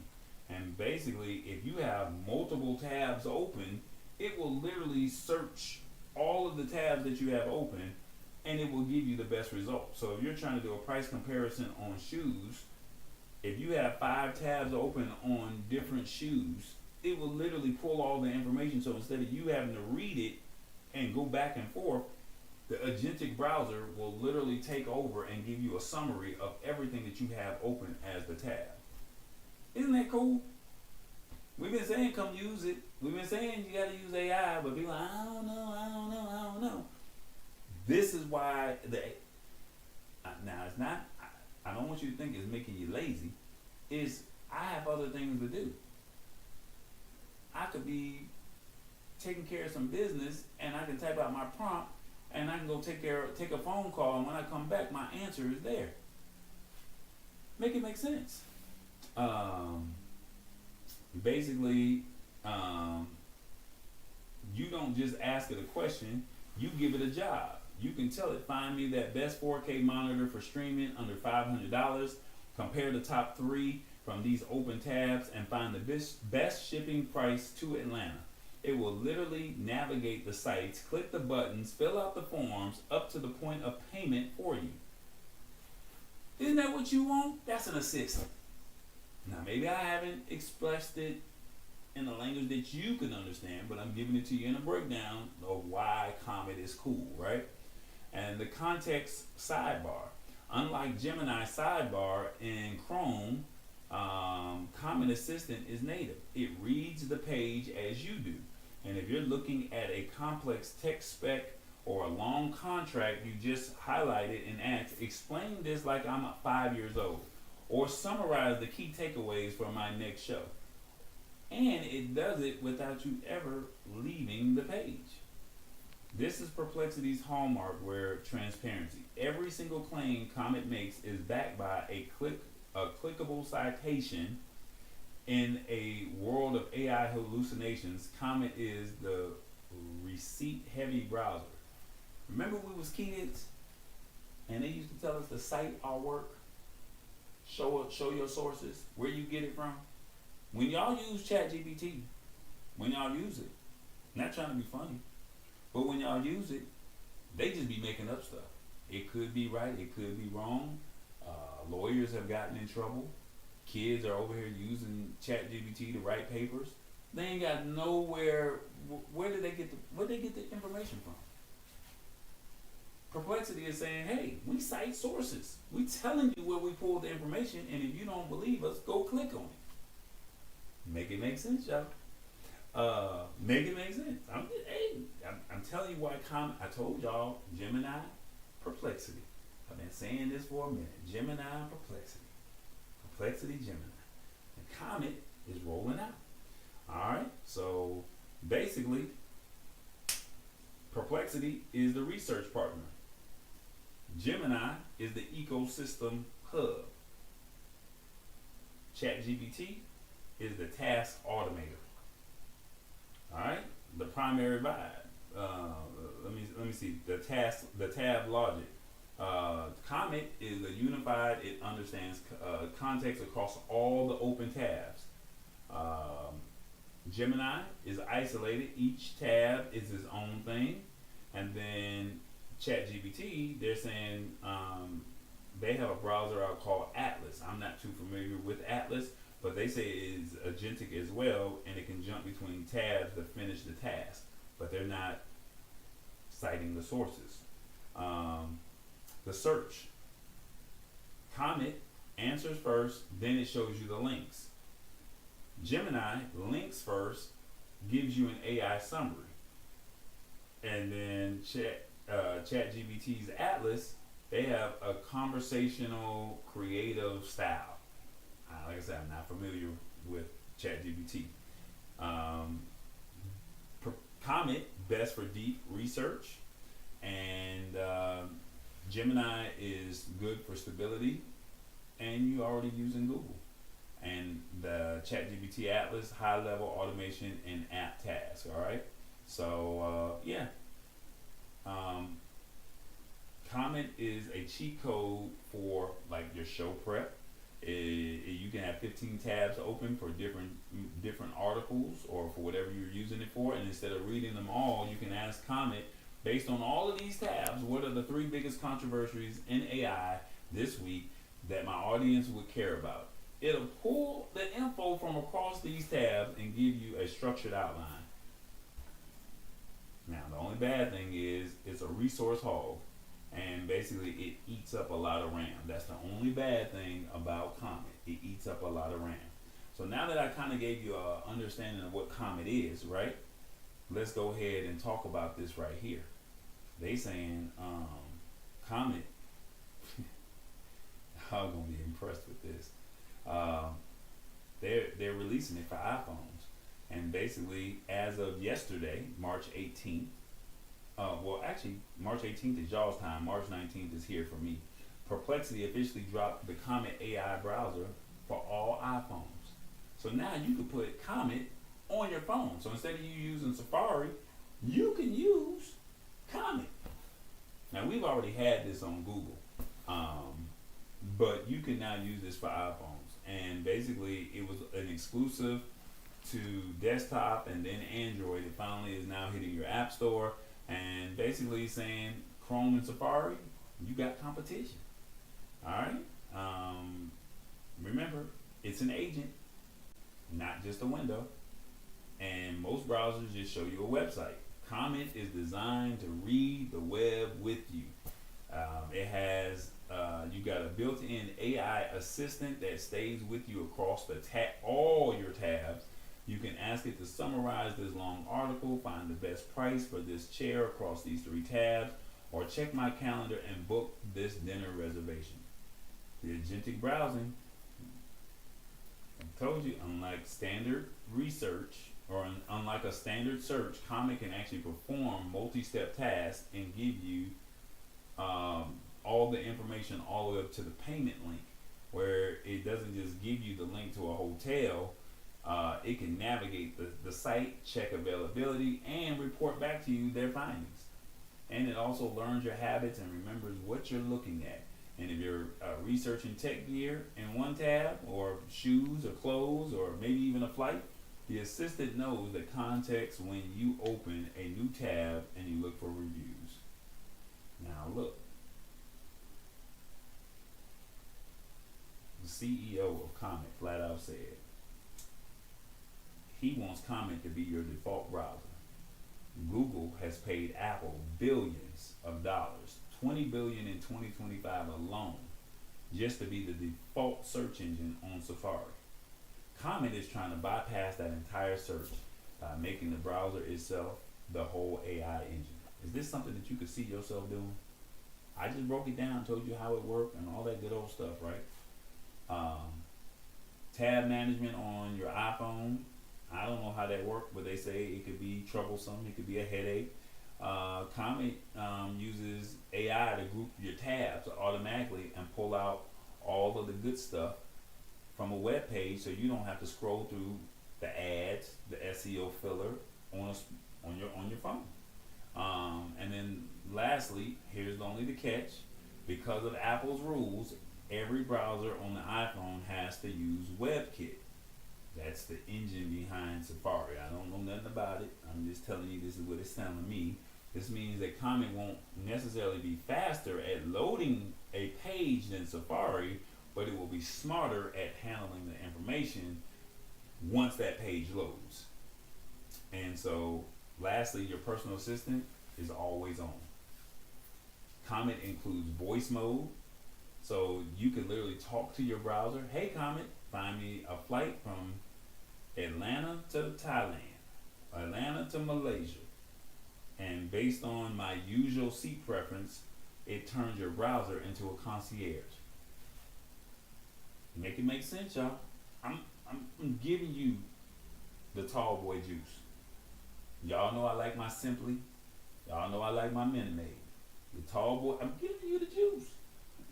And basically, if you have multiple tabs open, it will literally search all of the tabs that you have open, and it will give you the best result. So if you're trying to do a price comparison on shoes, if you have 5 tabs open on different shoes, it will literally pull all the information. So instead of you having to read it and go back and forth, the agentic browser will literally take over and give you a summary of everything that you have open as the tab. Isn't that cool? We've been saying come use it. We've been saying you gotta use AI, but people are like, I don't know. This is why now it's not, I don't want you to think it's making you lazy. It's, I have other things to do. I could be taking care of some business and I can type out my prompt and I can go take a phone call, and when I come back my answer is there. Make it make sense. Basically, you don't don't just ask it a question, you give it a job. You can tell it, find me that best 4K monitor for streaming under $500, compare the top 3 from these open tabs, and find the best shipping price to Atlanta. It will literally navigate the sites, click the buttons, fill out the forms, up to the point of payment for you. Isn't that what you want? That's an assistant. Now, maybe I haven't expressed it in a language that you can understand, but I'm giving it to you in a breakdown of why Comet is cool, right? And the context sidebar. Unlike Gemini sidebar in Chrome, Comet Assistant is native. It reads the page as you do. And if you're looking at a complex text spec or a long contract, you just highlight it and ask, explain this like I'm 5 years old, or summarize the key takeaways for my next show. And it does it without you ever leaving the page. This is Perplexity's hallmark, where transparency. Every single claim Comet makes is backed by a clickable citation. In a world of AI hallucinations, Comet is the receipt-heavy browser. Remember we was kids, and they used to tell us to cite our work, show your sources, where you get it from. When y'all use ChatGPT, when y'all use it, not trying to be funny, but when y'all use it, they just be making up stuff. It could be right, it could be wrong. Lawyers have gotten in trouble. Kids are over here using ChatGPT to write papers. They ain't got nowhere. Where did they get the information from? Perplexity is saying, hey, we cite sources. We telling you where we pulled the information, and if you don't believe us, go click on it. Make it make sense, y'all. Make it make sense. I'm telling you why I told y'all Gemini, Perplexity. I've been saying this for a minute. Gemini, Perplexity. Perplexity, Gemini. And Comet is rolling out. Alright, so basically, Perplexity is the research partner. Gemini is the ecosystem hub. ChatGPT is the task automator. Alright, the primary vibe. Let me see. The tab logic. Comet is a unified, it understands context across all the open tabs. Gemini is isolated, each tab is its own thing. And then ChatGPT, they're saying they have a browser out called Atlas. I'm not too familiar with Atlas, but they say it is agentic as well, and it can jump between tabs to finish the task, but they're not citing the sources. The search. Comet answers first, then it shows you the links. Gemini links first, gives you an AI summary. And then ChatGPT's Atlas, they have a conversational, creative style. Like I said, I'm not familiar with ChatGPT. Comet, best for deep research. And Gemini is good for stability, and you already using Google. And the ChatGPT Atlas, high level automation and app tasks. All right. So Comet is a cheat code for like your show prep. You can have 15 tabs open for different articles or for whatever you're using it for, and instead of reading them all, you can ask Comet, based on all of these tabs, what are the 3 biggest controversies in AI this week that my audience would care about? It'll pull the info from across these tabs and give you a structured outline. Now, the only bad thing is it's a resource hog, and basically it eats up a lot of RAM. That's the only bad thing about Comet. It eats up a lot of RAM. So now that I kind of gave you an understanding of what Comet is, right? Let's go ahead and talk about this right here. They saying Comet, I'm gonna be impressed with this. They're releasing it for iPhones, and basically as of yesterday, March 18th. Well, actually, March 18th is y'all's time. March 19th is here for me. Perplexity officially dropped the Comet AI browser for all iPhones. So now you can put Comet on your phone. So instead of you using Safari you can use Comet. Now we've already had this on Google, but you can now use this for iPhones. And basically, it was an exclusive to desktop and then Android. It finally is now hitting your app store, and basically saying Chrome and Safari, you got competition. All right. Remember, it's an agent, not just a window. And most browsers just show you a website. Comet is designed to read the web with you. It has you got a built-in AI assistant that stays with you across all your tabs. You can ask it to summarize this long article, find the best price for this chair across these 3 tabs, or check my calendar and book this dinner reservation. The agentic browsing, I told you, unlike standard research or unlike a standard search, Comet can actually perform multi-step tasks and give you all the information all the way up to the payment link, where it doesn't just give you the link to a hotel. It can navigate the site, check availability, and report back to you their findings. And it also learns your habits and remembers what you're looking at. And if you're researching tech gear in one tab, or shoes or clothes, or maybe even a flight, the assistant knows the context when you open a new tab and you look for reviews. Now look, the CEO of Comet flat out said he wants Comet to be your default browser. Google has paid Apple billions of dollars, $20 billion in 2025 alone, just to be the default search engine on Safari. Comet is trying to bypass that entire search by making the browser itself the whole AI engine. Is this something that you could see yourself doing? I just broke it down, told you how it worked and all that good old stuff, right? Tab management on your iPhone. I don't know how that works, but they say it could be troublesome. It could be a headache. Comet uses AI to group your tabs automatically and pull out all of the good stuff from a web page, so you don't have to scroll through the ads, the SEO filler on your phone. And then lastly, here's only the catch: because of Apple's rules, every browser on the iPhone has to use WebKit. That's the engine behind Safari. I don't know nothing about it. I'm just telling you this is what it's telling me. This means that Comet won't necessarily be faster at loading a page than Safari, but it will be smarter at handling the information once that page loads. And so, lastly, your personal assistant is always on. Comet includes voice mode, so you can literally talk to your browser. Hey Comet, find me a flight from Atlanta to Thailand, Atlanta to Malaysia. And based on my usual seat preference, it turns your browser into a concierge. Make it make sense, y'all. I'm giving you the tall boy juice. Y'all know I like my Simply. Y'all know I like my Minute Maid. The tall boy, I'm giving you the juice.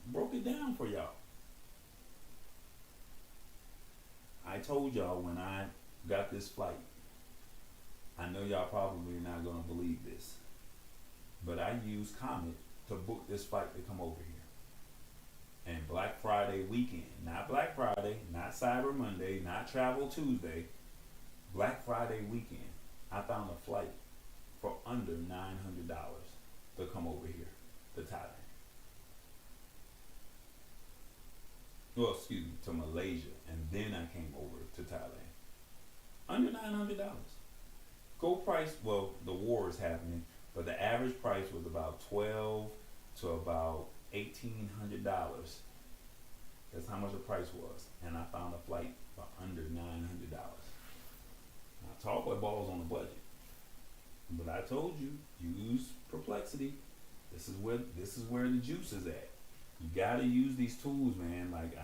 Broke it down for y'all. I told y'all when I got this flight, I know y'all probably not gonna believe this, but I used Comet to book this flight to come over here. And Black Friday weekend, not Black Friday, not Cyber Monday, not Travel Tuesday, Black Friday weekend, I found a flight for under $900 to come over here to Thailand. Well, excuse me, to Malaysia, and then I came over to Thailand. Under $900. Gold price, well, the war is happening, but the average price was about $1,200 to about $1,800. That's how much the price was, and I found a flight for under $900. Now, Tallboy Ball's on the budget, but I told you, use Perplexity. This is where the juice is at. You gotta use these tools, man. Like,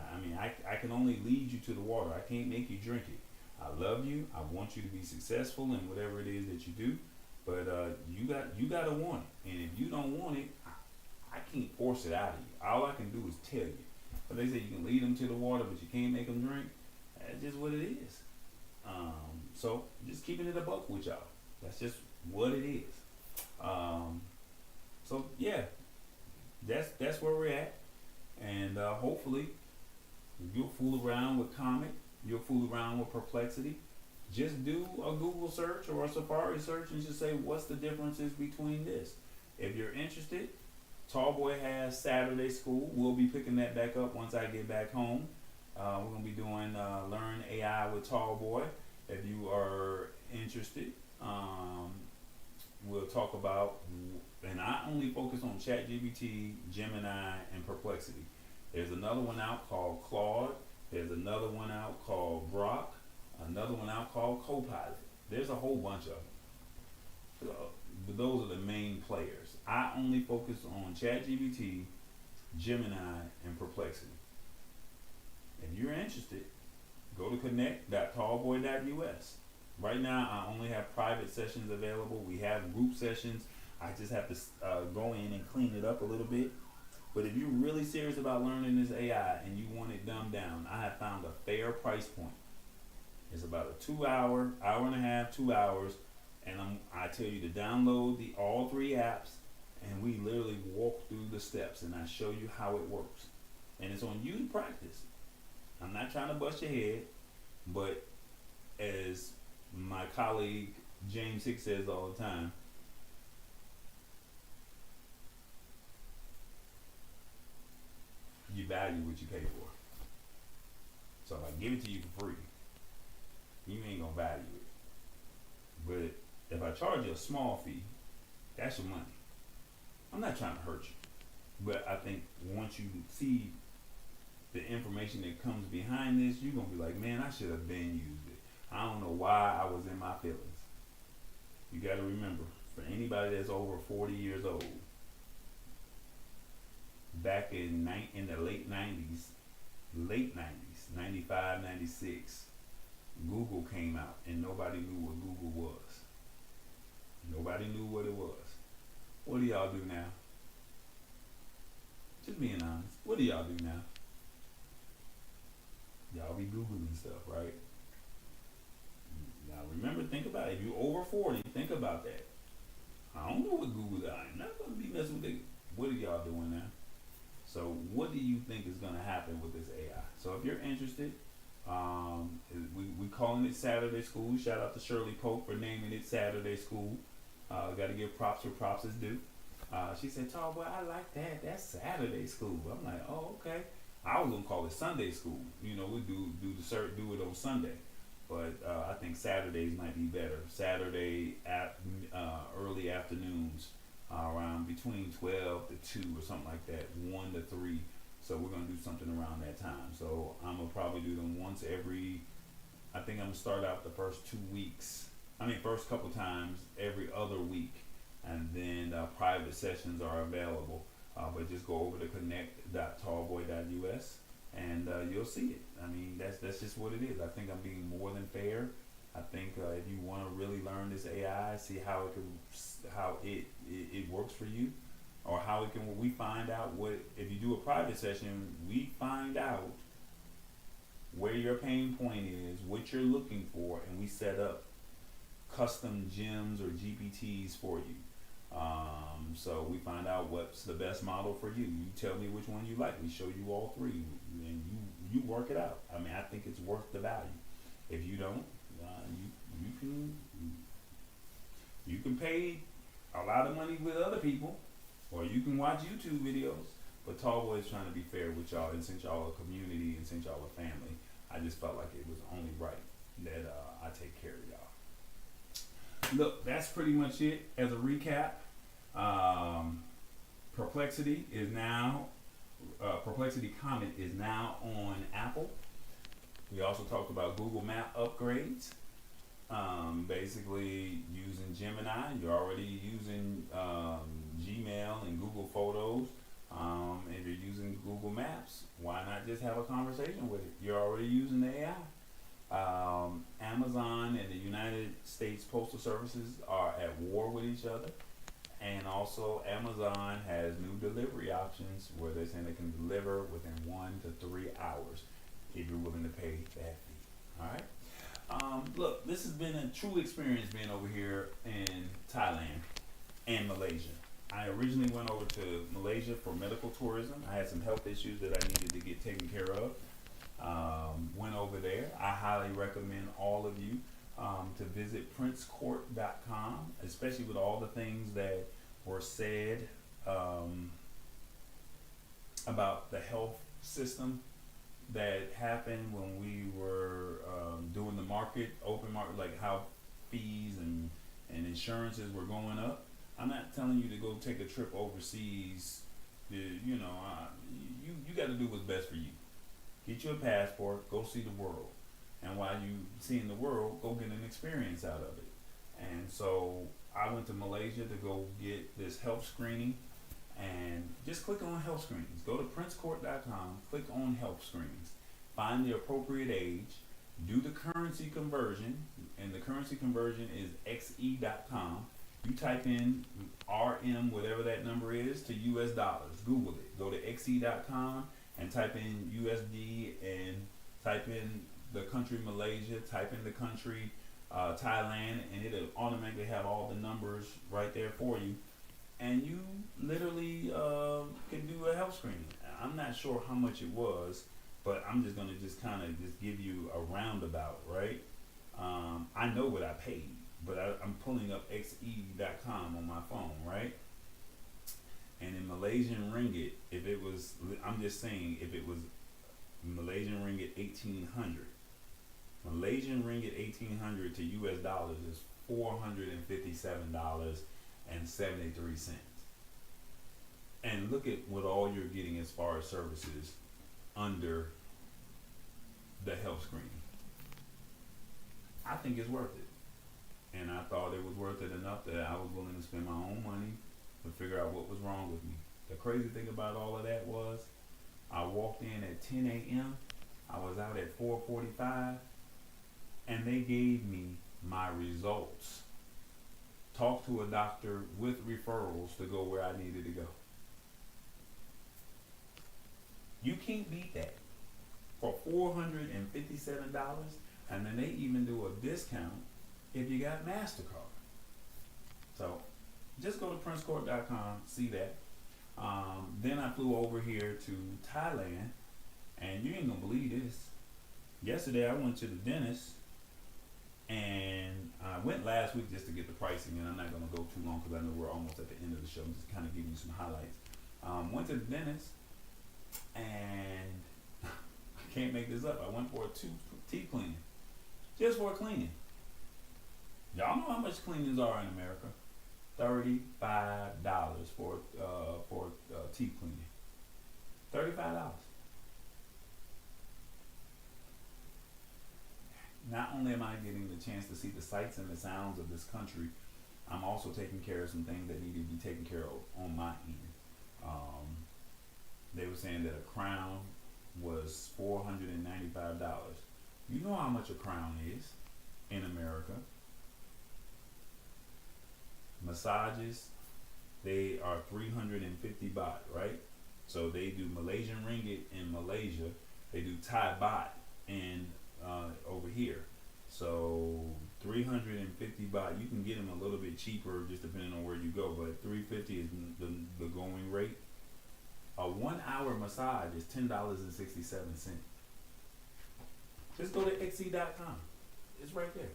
I can only lead you to the water. I can't make you drink it. I love you. I want you to be successful in whatever it is that you do. But you gotta want it. And if you don't want it, I can't force it out of you. All I can do is tell you. But they say you can lead them to the water, but you can't make them drink. That's just what it is. So just keeping it a buck with y'all. That's just what it is. So yeah, that's where we're at, and hopefully you'll fool around with Comet, you'll fool around with Perplexity. Just do a Google search or a Safari search and just say what's the differences between this. If you're interested, Tallboy has Saturday school. We'll be picking that back up once I get back home. We're gonna be doing Learn AI with Tallboy. If you are interested, we'll talk about, and I only focus on ChatGPT, Gemini, and Perplexity. There's another one out called Claude. There's another one out called Grok. Another one out called Copilot. There's a whole bunch of them. But those are the main players. I only focus on ChatGPT, Gemini, and Perplexity. If you're interested, go to connect.tallboy.us. Right now, I only have private sessions available. We have group sessions. I just have to go in and clean it up a little bit. But if you're really serious about learning this AI and you want it dumbed down, I have found a fair price point. It's about a 2 hour, hour and a half, 2 hours, and I tell you to download all 3 apps, and we literally walk through the steps, and I show you how it works. And it's on you to practice. I'm not trying to bust your head, but as my colleague James Hicks says all the time, you value what you pay for. So if I give it to you for free, you ain't gonna value it. But if I charge you a small fee, that's your money. I'm not trying to hurt you, but I think once you see the information that comes behind this, you're gonna be like, man, I should have been used it. I don't know why I was in my feelings. You gotta remember, for anybody that's over 40 years old, back in the late 90s, 95, 96, Google came out and nobody knew what Google was. Nobody knew what it was. What do y'all do now? Just being honest. What do y'all do now? Y'all be Googling stuff, right? Now remember, think about it. If you're over 40, think about that. I don't know what Google is. I'm not going to be messing with it. What are y'all doing now? So what do you think is going to happen with this AI? So if you're interested, we calling it Saturday School. Shout out to Shirley Pope for naming it Saturday School. Got to give props where props is due. She said, "Oh boy, I like that. That's Saturday School." I'm like, "Oh, okay." I was gonna call it Sunday School. You know, we do it on Sunday, but I think Saturdays might be better. Saturday early afternoons, around between 12 to 2 or something like that, 1 to 3. So we're gonna do something around that time. So I'm gonna probably do them once every. I think I'm gonna start out the first 2 weeks. First couple times every other week, and then private sessions are available. But just go over to connect.tallboy.us and you'll see it. That's just what it is. I think I'm being more than fair. I think if you want to really learn this AI, see how it works for you, or how it can. We find out if you do a private session, we find out where your pain point is, what you're looking for, and we set up custom gems or GPTs for you. So we find out what's the best model for you. You tell me which one you like. We show you all 3, and you work it out. I think it's worth the value. If you don't, you can pay a lot of money with other people, or you can watch YouTube videos. But Tallboy is trying to be fair with y'all, and since y'all a community and since y'all a family, I just felt like it was only right that I take care of y'all. Look, that's pretty much it. As a recap, Perplexity Comet is now on Apple. We also talked about Google Map upgrades. Basically using Gemini. You're already using Gmail and Google Photos. If you're using Google Maps, why not just have a conversation with it? You're already using the AI. Amazon and the United States Postal Services are at war with each other, and also Amazon has new delivery options where they're saying they can deliver within 1 to 3 hours if you're willing to pay that fee. All right. Look, this has been a true experience being over here in Thailand and Malaysia. I originally went over to Malaysia for medical tourism. I had some health issues that I needed to get taken care of. Went over there. I highly recommend all of you to visit princecourt.com, especially with all the things that were said about the health system that happened when we were doing the market, open market, like how fees and insurances were going up. I'm not telling you to go take a trip overseas. You got to do what's best for you. Get you a passport, go see the world. And while you seeing the world, go get an experience out of it. And so I went to Malaysia to go get this health screening, and just click on health screenings. Go to princecourt.com, click on health screenings, find the appropriate age, do the currency conversion, and the currency conversion is xe.com. You type in RM, whatever that number is, to US dollars. Google it. Go to xe.com and type in USD and type in the country Malaysia, type in the country Thailand, and it'll automatically have all the numbers right there for you. And you literally can do a health screening. I'm not sure how much it was, but I'm just gonna kind of give you a roundabout, right? I know what I paid, but I'm pulling up xe.com on my phone, right? And in Malaysian ringgit, if it was Malaysian ringgit 1800, Malaysian ringgit 1800 to US dollars is $457.73. And look at what all you're getting as far as services under the health screening. I think it's worth it. And I thought it was worth it enough that I was willing to spend my own money to figure out what was wrong with me. The crazy thing about all of that was I walked in at 10 a.m. I was out at 4:45, and they gave me my results. Talked to a doctor with referrals to go where I needed to go. You can't beat that for $457, and then they even do a discount if you got MasterCard. So just go to princecourt.com, see that. Then I flew over here to Thailand, and you ain't gonna believe this. Yesterday I went to the dentist, and I went last week just to get the pricing, and I'm not gonna go too long because I know we're almost at the end of the show. I'm just kind of giving you some highlights. Went to the dentist, and I can't make this up. I went for a teeth cleaning, just for a cleaning. Y'all know how much cleanings are in America? $35 for teeth cleaning. $35. Not only am I getting the chance to see the sights and the sounds of this country, I'm also taking care of some things that need to be taken care of on my end. They were saying that a crown was $495. You know how much a crown is in America. Massages, they are 350 baht, right? So they do Malaysian ringgit in Malaysia. They do Thai baht in over here. So 350 baht. You can get them a little bit cheaper, just depending on where you go. But 350 is the going rate. A 1 hour massage is $10.67. Just go to xe.com. It's right there.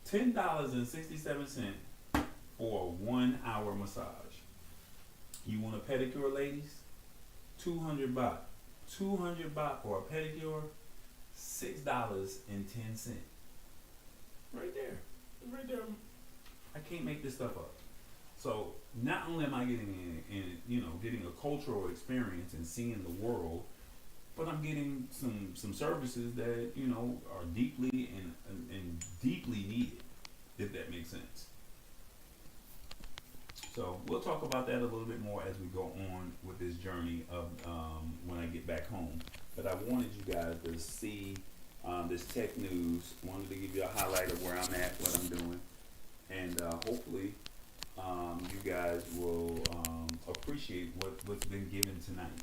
$10.67 for a 1 hour massage. You want a pedicure, ladies? 200 baht. 200 baht for a pedicure, $6.10. Right there. It's right there. I can't make this stuff up. So not only am I getting getting a cultural experience and seeing the world, but I'm getting some services that are deeply and deeply needed, if that makes sense. So we'll talk about that a little bit more as we go on with this journey of when I get back home. But I wanted you guys to see this tech news. Wanted to give you a highlight of where I'm at, what I'm doing, and hopefully you guys will appreciate what's been given tonight.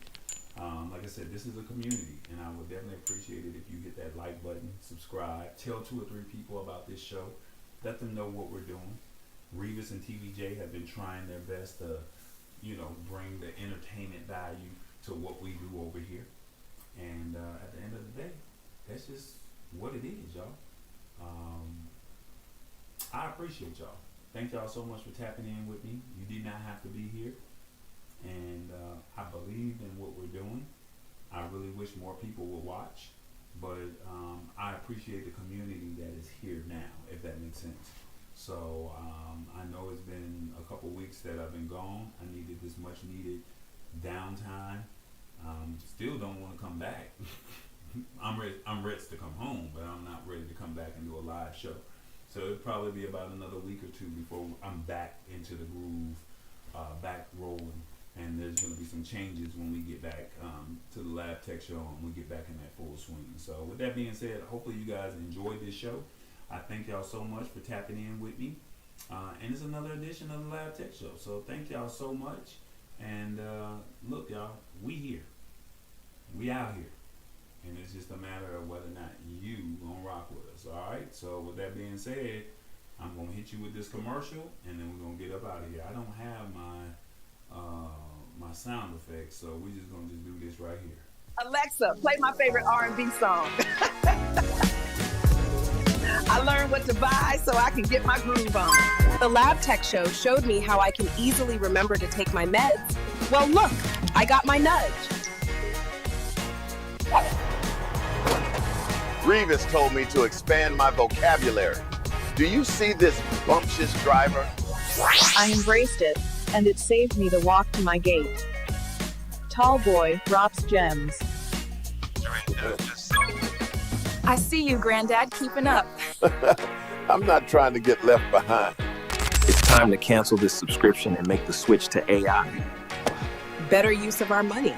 Like I said, this is a community, and I would definitely appreciate it if you hit that like button, subscribe, tell 2 or 3 people about this show. let them know what we're doing. Revis and TVJ have been trying their best to, bring the entertainment value to what we do over here. And at the end of the day, that's just what it is, y'all. I appreciate y'all. Thank y'all so much for tapping in with me. You did not have to be here. And I believe in what we're doing. I really wish more people would watch. But I appreciate the community that is here now, if that makes sense. So I know it's been a couple weeks that I've been gone. I needed this much needed downtime. Still don't want to come back. I'm ready to come home, but I'm not ready to come back and do a live show. So it'll probably be about another week or two before I'm back into the groove, back rolling. And there's going to be some changes when we get back to the Lab Tech Show and we get back in that full swing. So with that being said, hopefully you guys enjoyed this show. I thank y'all so much for tapping in with me. And it's another edition of the Lab Tech Show. So thank y'all so much. And look, y'all, we here. We out here. And it's just a matter of whether or not you gonna rock with us. All right. So with that being said, I'm gonna hit you with this commercial, and then we're gonna get up out of here. I don't have my sound effects, so we're just gonna do this right here. Alexa, play my favorite R&B song. I learned what to buy so I can get my groove on. The Lab Tech Show showed me how I can easily remember to take my meds. Well, look, I got my nudge. Revis told me to expand my vocabulary. Do you see this bumptious driver? I embraced it, and it saved me the walk to my gate. Tall boy drops gems. I see you, Granddad, keeping up. I'm not trying to get left behind. It's time to cancel this subscription and make the switch to AI. Better use of our money.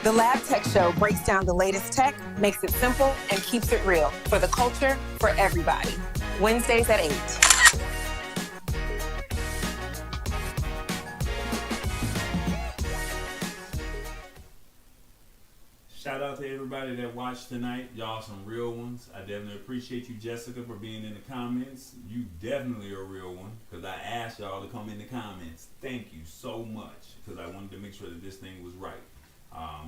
The Lab Tech Show breaks down the latest tech, makes it simple, and keeps it real. For the culture, for everybody. Wednesdays at 8. Shout out to everybody that watched tonight. Y'all some real ones. I definitely appreciate you, Jessica, for being in the comments. You definitely are a real one, because I asked y'all to come in the comments. Thank you so much, because I wanted to make sure that this thing was right.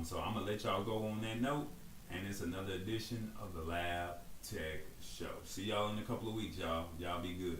So I'm going to let y'all go on that note, and it's another edition of the Lab Tech Show. See y'all in a couple of weeks, y'all. Y'all be good.